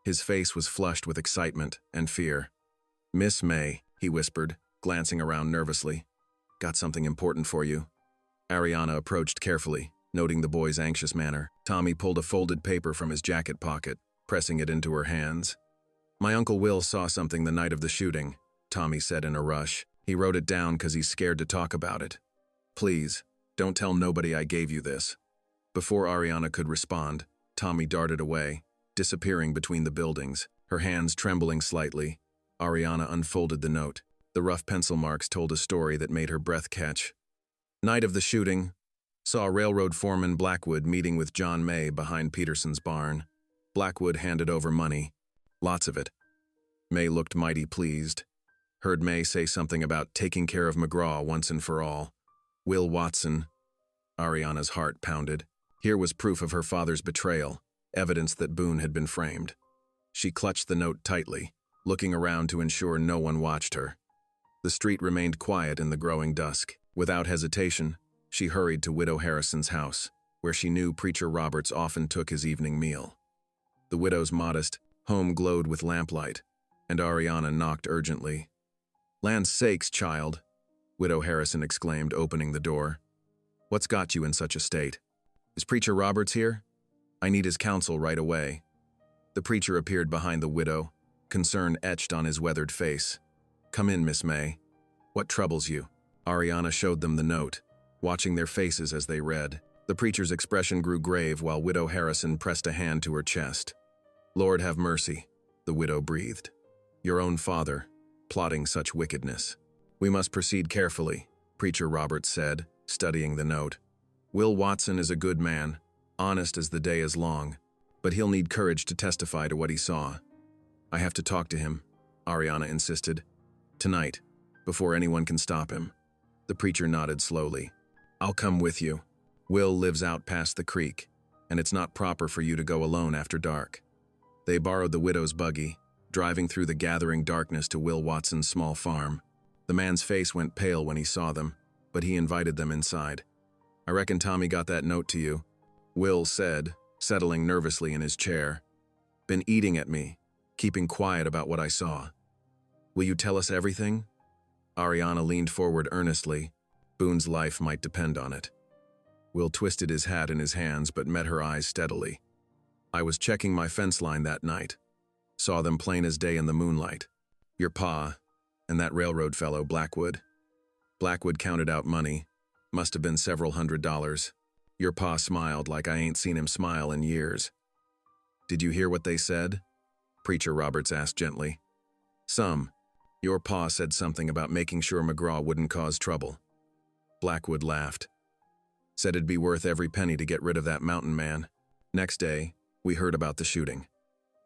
[SPEAKER 1] His face was flushed with excitement and fear. "Miss May," he whispered, glancing around nervously. "Got something important for you." Ariana approached carefully, noting the boy's anxious manner. Tommy pulled a folded paper from his jacket pocket, pressing it into her hands. "My Uncle Will saw something the night of the shooting," Tommy said in a rush. "He wrote it down because he's scared to talk about it. Please, don't tell nobody I gave you this." Before Ariana could respond, Tommy darted away, disappearing between the buildings. Her hands trembling slightly, Ariana unfolded the note. The rough pencil marks told a story that made her breath catch. "Night of the shooting. Saw railroad foreman Blackwood meeting with John May behind Peterson's barn. Blackwood handed over money. Lots of it. May looked mighty pleased. Heard May say something about taking care of McGraw once and for all. Will Watson." Ariana's heart pounded. Here was proof of her father's betrayal, evidence that Boone had been framed. She clutched the note tightly, looking around to ensure no one watched her. The street remained quiet in the growing dusk. Without hesitation, she hurried to Widow Harrison's house, where she knew Preacher Roberts often took his evening meal. The widow's modest home glowed with lamplight, and Ariana knocked urgently. "Land's sakes, child," Widow Harrison exclaimed, opening the door. "What's got you in such a state? Is Preacher Roberts here? I need his counsel right away." The preacher appeared behind the widow, concern etched on his weathered face. "Come in, Miss May. What troubles you?" Ariana showed them the note, watching their faces as they read. The preacher's expression grew grave while Widow Harrison pressed a hand to her chest. Lord have mercy, the widow breathed. Your own father, plotting such wickedness. We must proceed carefully, Preacher Roberts said, studying the note. Will Watson is a good man, honest as the day is long, but he'll need courage to testify to what he saw. I have to talk to him, Ariana insisted. Tonight, before anyone can stop him. The preacher nodded slowly. I'll come with you. Will lives out past the creek, and it's not proper for you to go alone after dark. They borrowed the widow's buggy, driving through the gathering darkness to Will Watson's small farm. The man's face went pale when he saw them, but he invited them inside. I reckon Tommy got that note to you, Will said, settling nervously in his chair. Been eating at me, keeping quiet about what I saw. Will you tell us everything? Ariana leaned forward earnestly. Boone's life might depend on it. Will twisted his hat in his hands but met her eyes steadily. I was checking my fence line that night. Saw them plain as day in the moonlight. Your pa, and that railroad fellow, Blackwood. Blackwood counted out money. Must have been several $100s. Your pa smiled like I ain't seen him smile in years. Did you hear what they said? Preacher Roberts asked gently. Some. Your pa said something about making sure McGraw wouldn't cause trouble. Blackwood laughed. Said it'd be worth every penny to get rid of that mountain man. Next day, we heard about the shooting.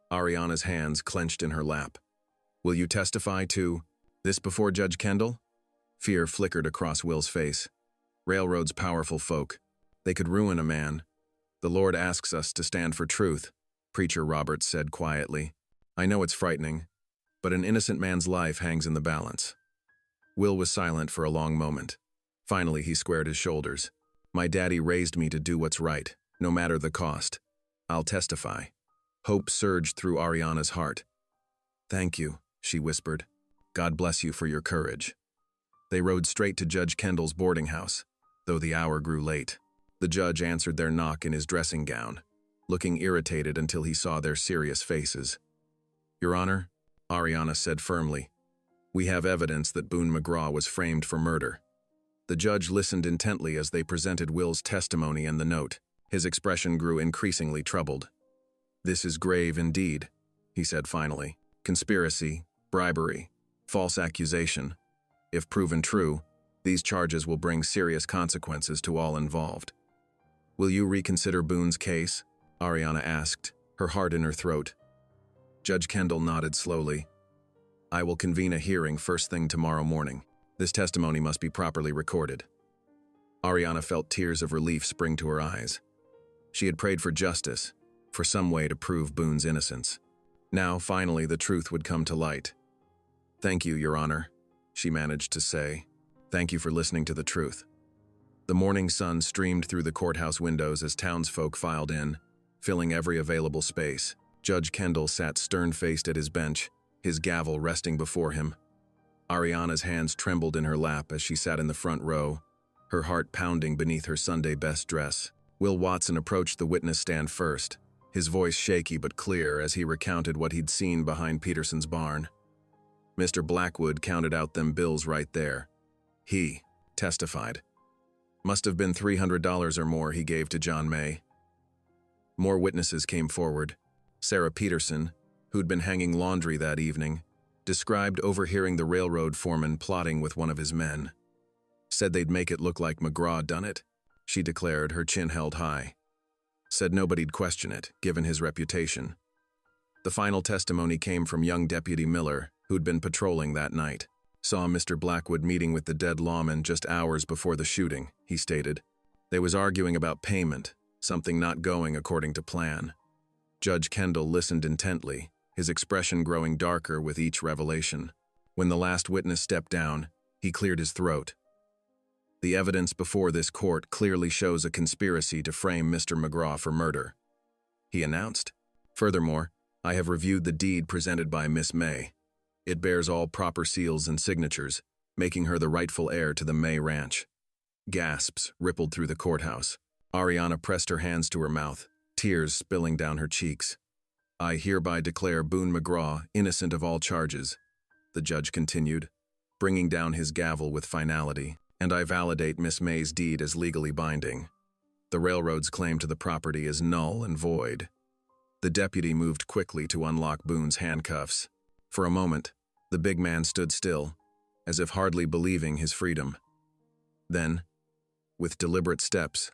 [SPEAKER 1] Ariana's hands clenched in her lap. Will you testify to this before Judge Kendall? Fear flickered across Will's face. Railroad's powerful folk. They could ruin a man. The Lord asks us to stand for truth, Preacher Roberts said quietly. I know it's frightening, but an innocent man's life hangs in the balance. Will was silent for a long moment. Finally, he squared his shoulders. My daddy raised me to do what's right, no matter the cost. I'll testify. Hope surged through Ariana's heart. Thank you, she whispered. God bless you for your courage. They rode straight to Judge Kendall's boarding house, though the hour grew late. The judge answered their knock in his dressing gown, looking irritated until he saw their serious faces. Your Honor, Ariana said firmly, we have evidence that Boone McGraw was framed for murder. The judge listened intently as they presented Will's testimony and the note. His expression grew increasingly troubled. This is grave indeed, he said finally. Conspiracy, bribery, false accusation. If proven true, these charges will bring serious consequences to all involved. Will you reconsider Boone's case? Ariana asked, her heart in her throat. Judge Kendall nodded slowly. I will convene a hearing first thing tomorrow morning. This testimony must be properly recorded. Ariana felt tears of relief spring to her eyes. She had prayed for justice, for some way to prove Boone's innocence. Now, finally, the truth would come to light. Thank you, Your Honor, she managed to say. Thank you for listening to the truth. The morning sun streamed through the courthouse windows as townsfolk filed in, filling every available space. Judge Kendall sat stern-faced at his bench, his gavel resting before him. Ariana's hands trembled in her lap as she sat in the front row, her heart pounding beneath her Sunday best dress. Will Watson approached the witness stand first, his voice shaky but clear as he recounted what he'd seen behind Peterson's barn. Mr. Blackwood counted out them bills right there. He testified. Must have been $300 or more he gave to John May. More witnesses came forward. Sarah Peterson, who'd been hanging laundry that evening, described overhearing the railroad foreman plotting with one of his men. Said they'd make it look like McGraw done it, she declared, her chin held high. Said nobody'd question it, given his reputation. The final testimony came from young Deputy Miller, who'd been patrolling that night. Saw Mr. Blackwood meeting with the dead lawman just hours before the shooting, he stated. They was arguing about payment, something not going according to plan. Judge Kendall listened intently, his expression growing darker with each revelation. When the last witness stepped down, he cleared his throat. The evidence before this court clearly shows a conspiracy to frame Mr. McGraw for murder, he announced. Furthermore, I have reviewed the deed presented by Miss May. It bears all proper seals and signatures, making her the rightful heir to the May Ranch. Gasps rippled through the courthouse. Ariana pressed her hands to her mouth, tears spilling down her cheeks. I hereby declare Boone McGraw innocent of all charges, the judge continued, bringing down his gavel with finality, and I validate Miss May's deed as legally binding. The railroad's claim to the property is null and void. The deputy moved quickly to unlock Boone's handcuffs. For a moment, the big man stood still, as if hardly believing his freedom. Then, with deliberate steps,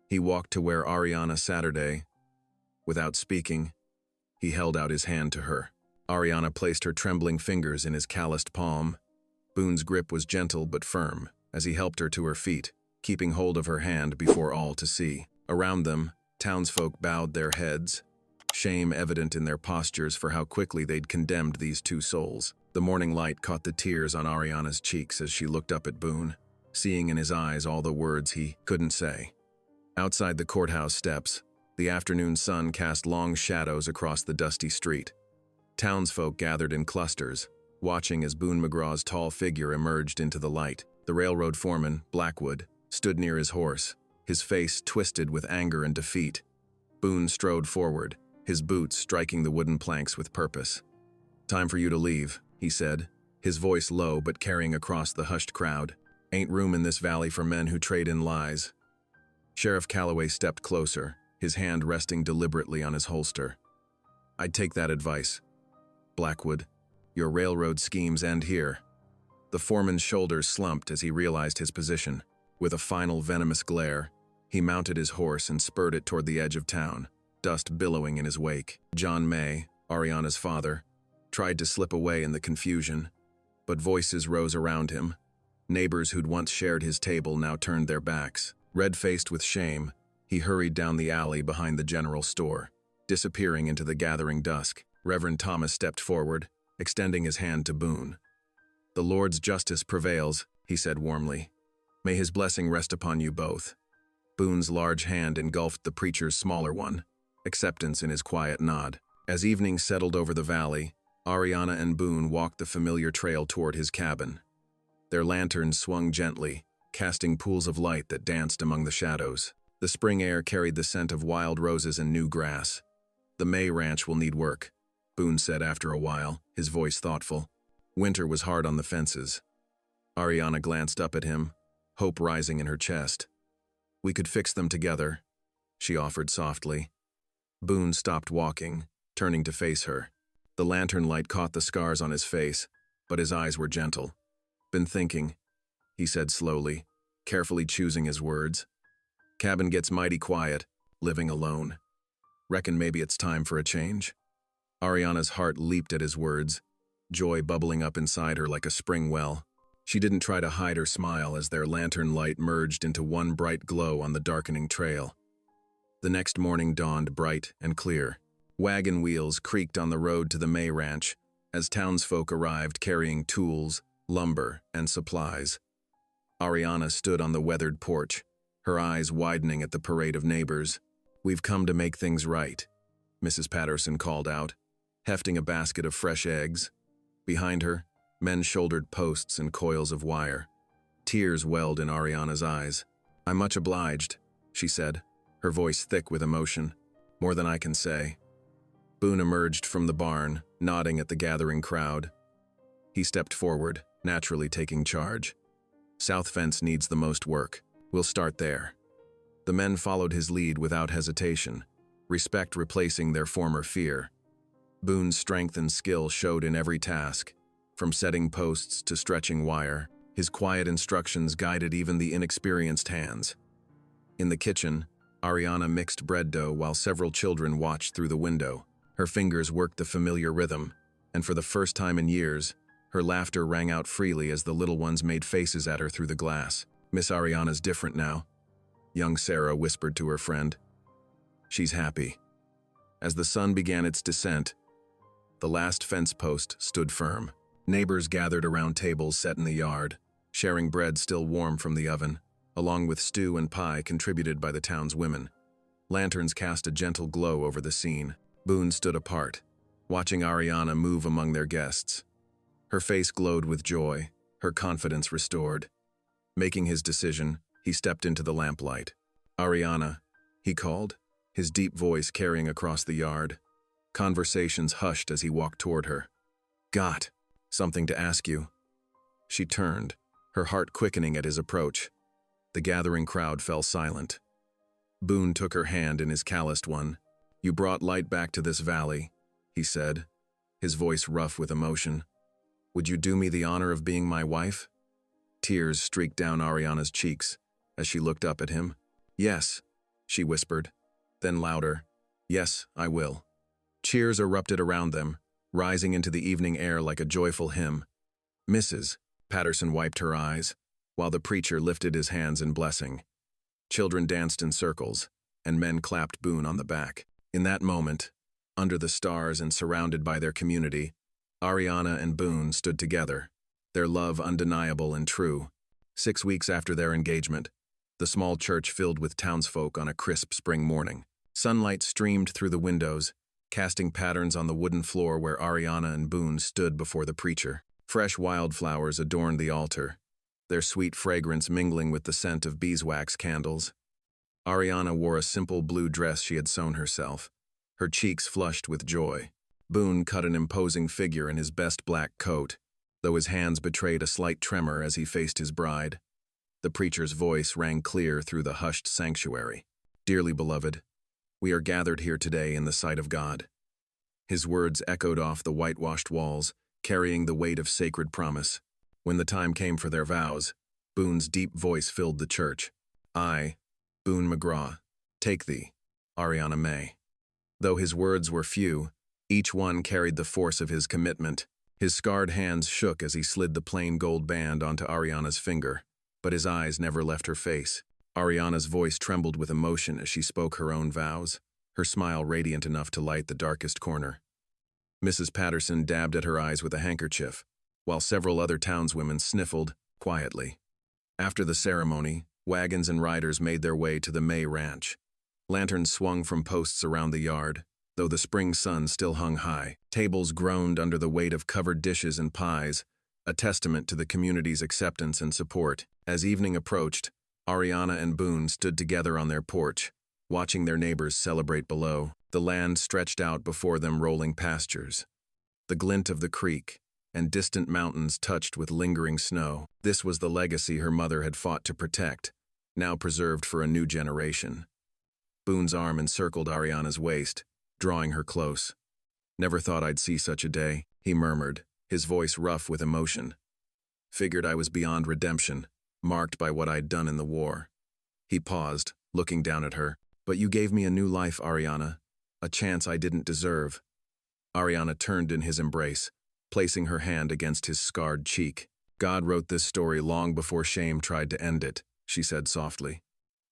[SPEAKER 1] he walked to where Ariana Saturday. Without speaking, he held out his hand to her. Ariana placed her trembling fingers in his calloused palm. Boone's grip was gentle but firm as he helped her to her feet, keeping hold of her hand before all to see. Around them, townsfolk bowed their heads, shame evident in their postures for how quickly they'd condemned these two souls. The morning light caught the tears on Ariana's cheeks as she looked up at Boone, seeing in his eyes all the words he couldn't say. Outside the courthouse steps, the afternoon sun cast long shadows across the dusty street. Townsfolk gathered in clusters, watching as Boone McGraw's tall figure emerged into the light. The railroad foreman, Blackwood, stood near his horse, his face twisted with anger and defeat. Boone strode forward, his boots striking the wooden planks with purpose. "Time for you to leave," he said, his voice low but carrying across the hushed crowd. "Ain't room in this valley for men who trade in lies." Sheriff Calloway stepped closer, his hand resting deliberately on his holster. "I'd take that advice, Blackwood. Your railroad schemes end here." The foreman's shoulders slumped as he realized his position. With a final venomous glare, he mounted his horse and spurred it toward the edge of town, dust billowing in his wake. John May, Ariana's father, tried to slip away in the confusion, but voices rose around him. Neighbors who'd once shared his table now turned their backs. Red-faced with shame, he hurried down the alley behind the general store, disappearing into the gathering dusk. Reverend Thomas stepped forward, extending his hand to Boone. "The Lord's justice prevails," he said warmly. "May his blessing rest upon you both." Boone's large hand engulfed the preacher's smaller one, acceptance in his quiet nod. As evening settled over the valley, Ariana and Boone walked the familiar trail toward his cabin. Their lanterns swung gently, casting pools of light that danced among the shadows. The spring air carried the scent of wild roses and new grass. "The May Ranch will need work," Boone said after a while, his voice thoughtful. Winter was hard on the fences. Ariana glanced up at him, hope rising in her chest. "We could fix them together," she offered softly. Boone stopped walking, turning to face her. The lantern light caught the scars on his face, but his eyes were gentle. "Been thinking," he said slowly, carefully choosing his words. "Cabin gets mighty quiet, living alone. Reckon maybe it's time for a change?" Ariana's heart leaped at his words, joy bubbling up inside her like a spring well. She didn't try to hide her smile as their lantern light merged into one bright glow on the darkening trail. The next morning dawned bright and clear. Wagon wheels creaked on the road to the May Ranch as townsfolk arrived carrying tools, lumber, and supplies. Ariana stood on the weathered porch, her eyes widening at the parade of neighbors. "We've come to make things right," Mrs. Patterson called out, hefting a basket of fresh eggs. Behind her, men shouldered posts and coils of wire. Tears welled in Ariana's eyes. "I'm much obliged," she said, her voice thick with emotion. "More than I can say." Boone emerged from the barn, nodding at the gathering crowd. He stepped forward, naturally taking charge. "South Fence needs the most work. We'll start there." The men followed his lead without hesitation, respect replacing their former fear. Boone's strength and skill showed in every task, from setting posts to stretching wire. His quiet instructions guided even the inexperienced hands. In the kitchen, Ariana mixed bread dough while several children watched through the window. Her fingers worked the familiar rhythm, and for the first time in years, her laughter rang out freely as the little ones made faces at her through the glass. "Miss Ariana's different now," young Sarah whispered to her friend. "She's happy." As the sun began its descent, the last fence post stood firm. Neighbors gathered around tables set in the yard, sharing bread still warm from the oven, along with stew and pie contributed by the town's women. Lanterns cast a gentle glow over the scene. Boone stood apart, watching Ariana move among their guests. Her face glowed with joy, her confidence restored. Making his decision, he stepped into the lamplight. "Ariana," he called, his deep voice carrying across the yard. Conversations hushed as he walked toward her. "Got something to ask you." She turned, her heart quickening at his approach. The gathering crowd fell silent. Boone took her hand in his calloused one, "You brought light back to this valley," he said, his voice rough with emotion. "Would you do me the honor of being my wife?" Tears streaked down Ariana's cheeks as she looked up at him. "Yes," she whispered. Then louder, "Yes, I will." Cheers erupted around them, rising into the evening air like a joyful hymn. "Mrs." Patterson wiped her eyes, while the preacher lifted his hands in blessing. Children danced in circles, and men clapped Boone on the back. In that moment, under the stars and surrounded by their community, Ariana and Boone stood together, their love undeniable and true. 6 weeks after their engagement, the small church filled with townsfolk on a crisp spring morning. Sunlight streamed through the windows, casting patterns on the wooden floor where Ariana and Boone stood before the preacher. Fresh wildflowers adorned the altar, their sweet fragrance mingling with the scent of beeswax candles. Ariana wore a simple blue dress she had sewn herself, her cheeks flushed with joy. Boone cut an imposing figure in his best black coat, though his hands betrayed a slight tremor as he faced his bride. The preacher's voice rang clear through the hushed sanctuary. "Dearly beloved, we are gathered here today in the sight of God." His words echoed off the whitewashed walls, carrying the weight of sacred promise. When the time came for their vows, Boone's deep voice filled the church. "I, Boone McGraw, take thee, Ariana May." Though his words were few, each one carried the force of his commitment. His scarred hands shook as he slid the plain gold band onto Ariana's finger, but his eyes never left her face. Ariana's voice trembled with emotion as she spoke her own vows, her smile radiant enough to light the darkest corner. Mrs. Patterson dabbed at her eyes with a handkerchief, while several other townswomen sniffled quietly. After the ceremony, wagons and riders made their way to the May Ranch. Lanterns swung from posts around the yard, though the spring sun still hung high. Tables groaned under the weight of covered dishes and pies, a testament to the community's acceptance and support. As evening approached, Ariana and Boone stood together on their porch, watching their neighbors celebrate below. The land stretched out before them, rolling pastures, the glint of the creek, and distant mountains touched with lingering snow. This was the legacy her mother had fought to protect, now preserved for a new generation. Boone's arm encircled Ariana's waist, drawing her close. "Never thought I'd see such a day," he murmured, his voice rough with emotion. "Figured I was beyond redemption, marked by what I'd done in the war." He paused, looking down at her. "But you gave me a new life, Ariana, a chance I didn't deserve." Ariana turned in his embrace, placing her hand against his scarred cheek. "God wrote this story long before shame tried to end it," she said softly.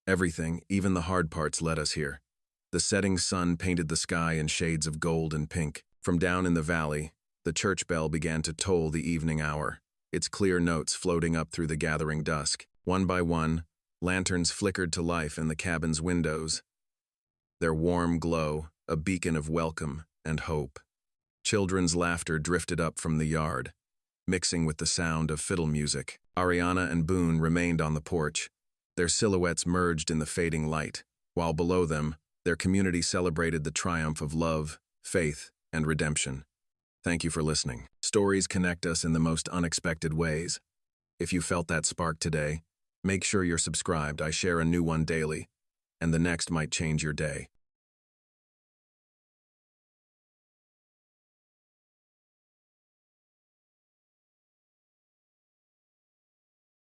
[SPEAKER 1] "Everything, even the hard parts, led us here." The setting sun painted the sky in shades of gold and pink. From down in the valley, the church bell began to toll the evening hour, its clear notes floating up through the gathering dusk. One by one, lanterns flickered to life in the cabin's windows, their warm glow a beacon of welcome and hope. Children's laughter drifted up from the yard, mixing with the sound of fiddle music. Ariana and Boone remained on the porch, their silhouettes merged in the fading light, while below them, their community celebrated the triumph of love, faith, and redemption. Thank you for listening. Stories connect us in the most unexpected ways. If you felt that spark today, make sure you're subscribed. I share a new one daily, and the next might change your day.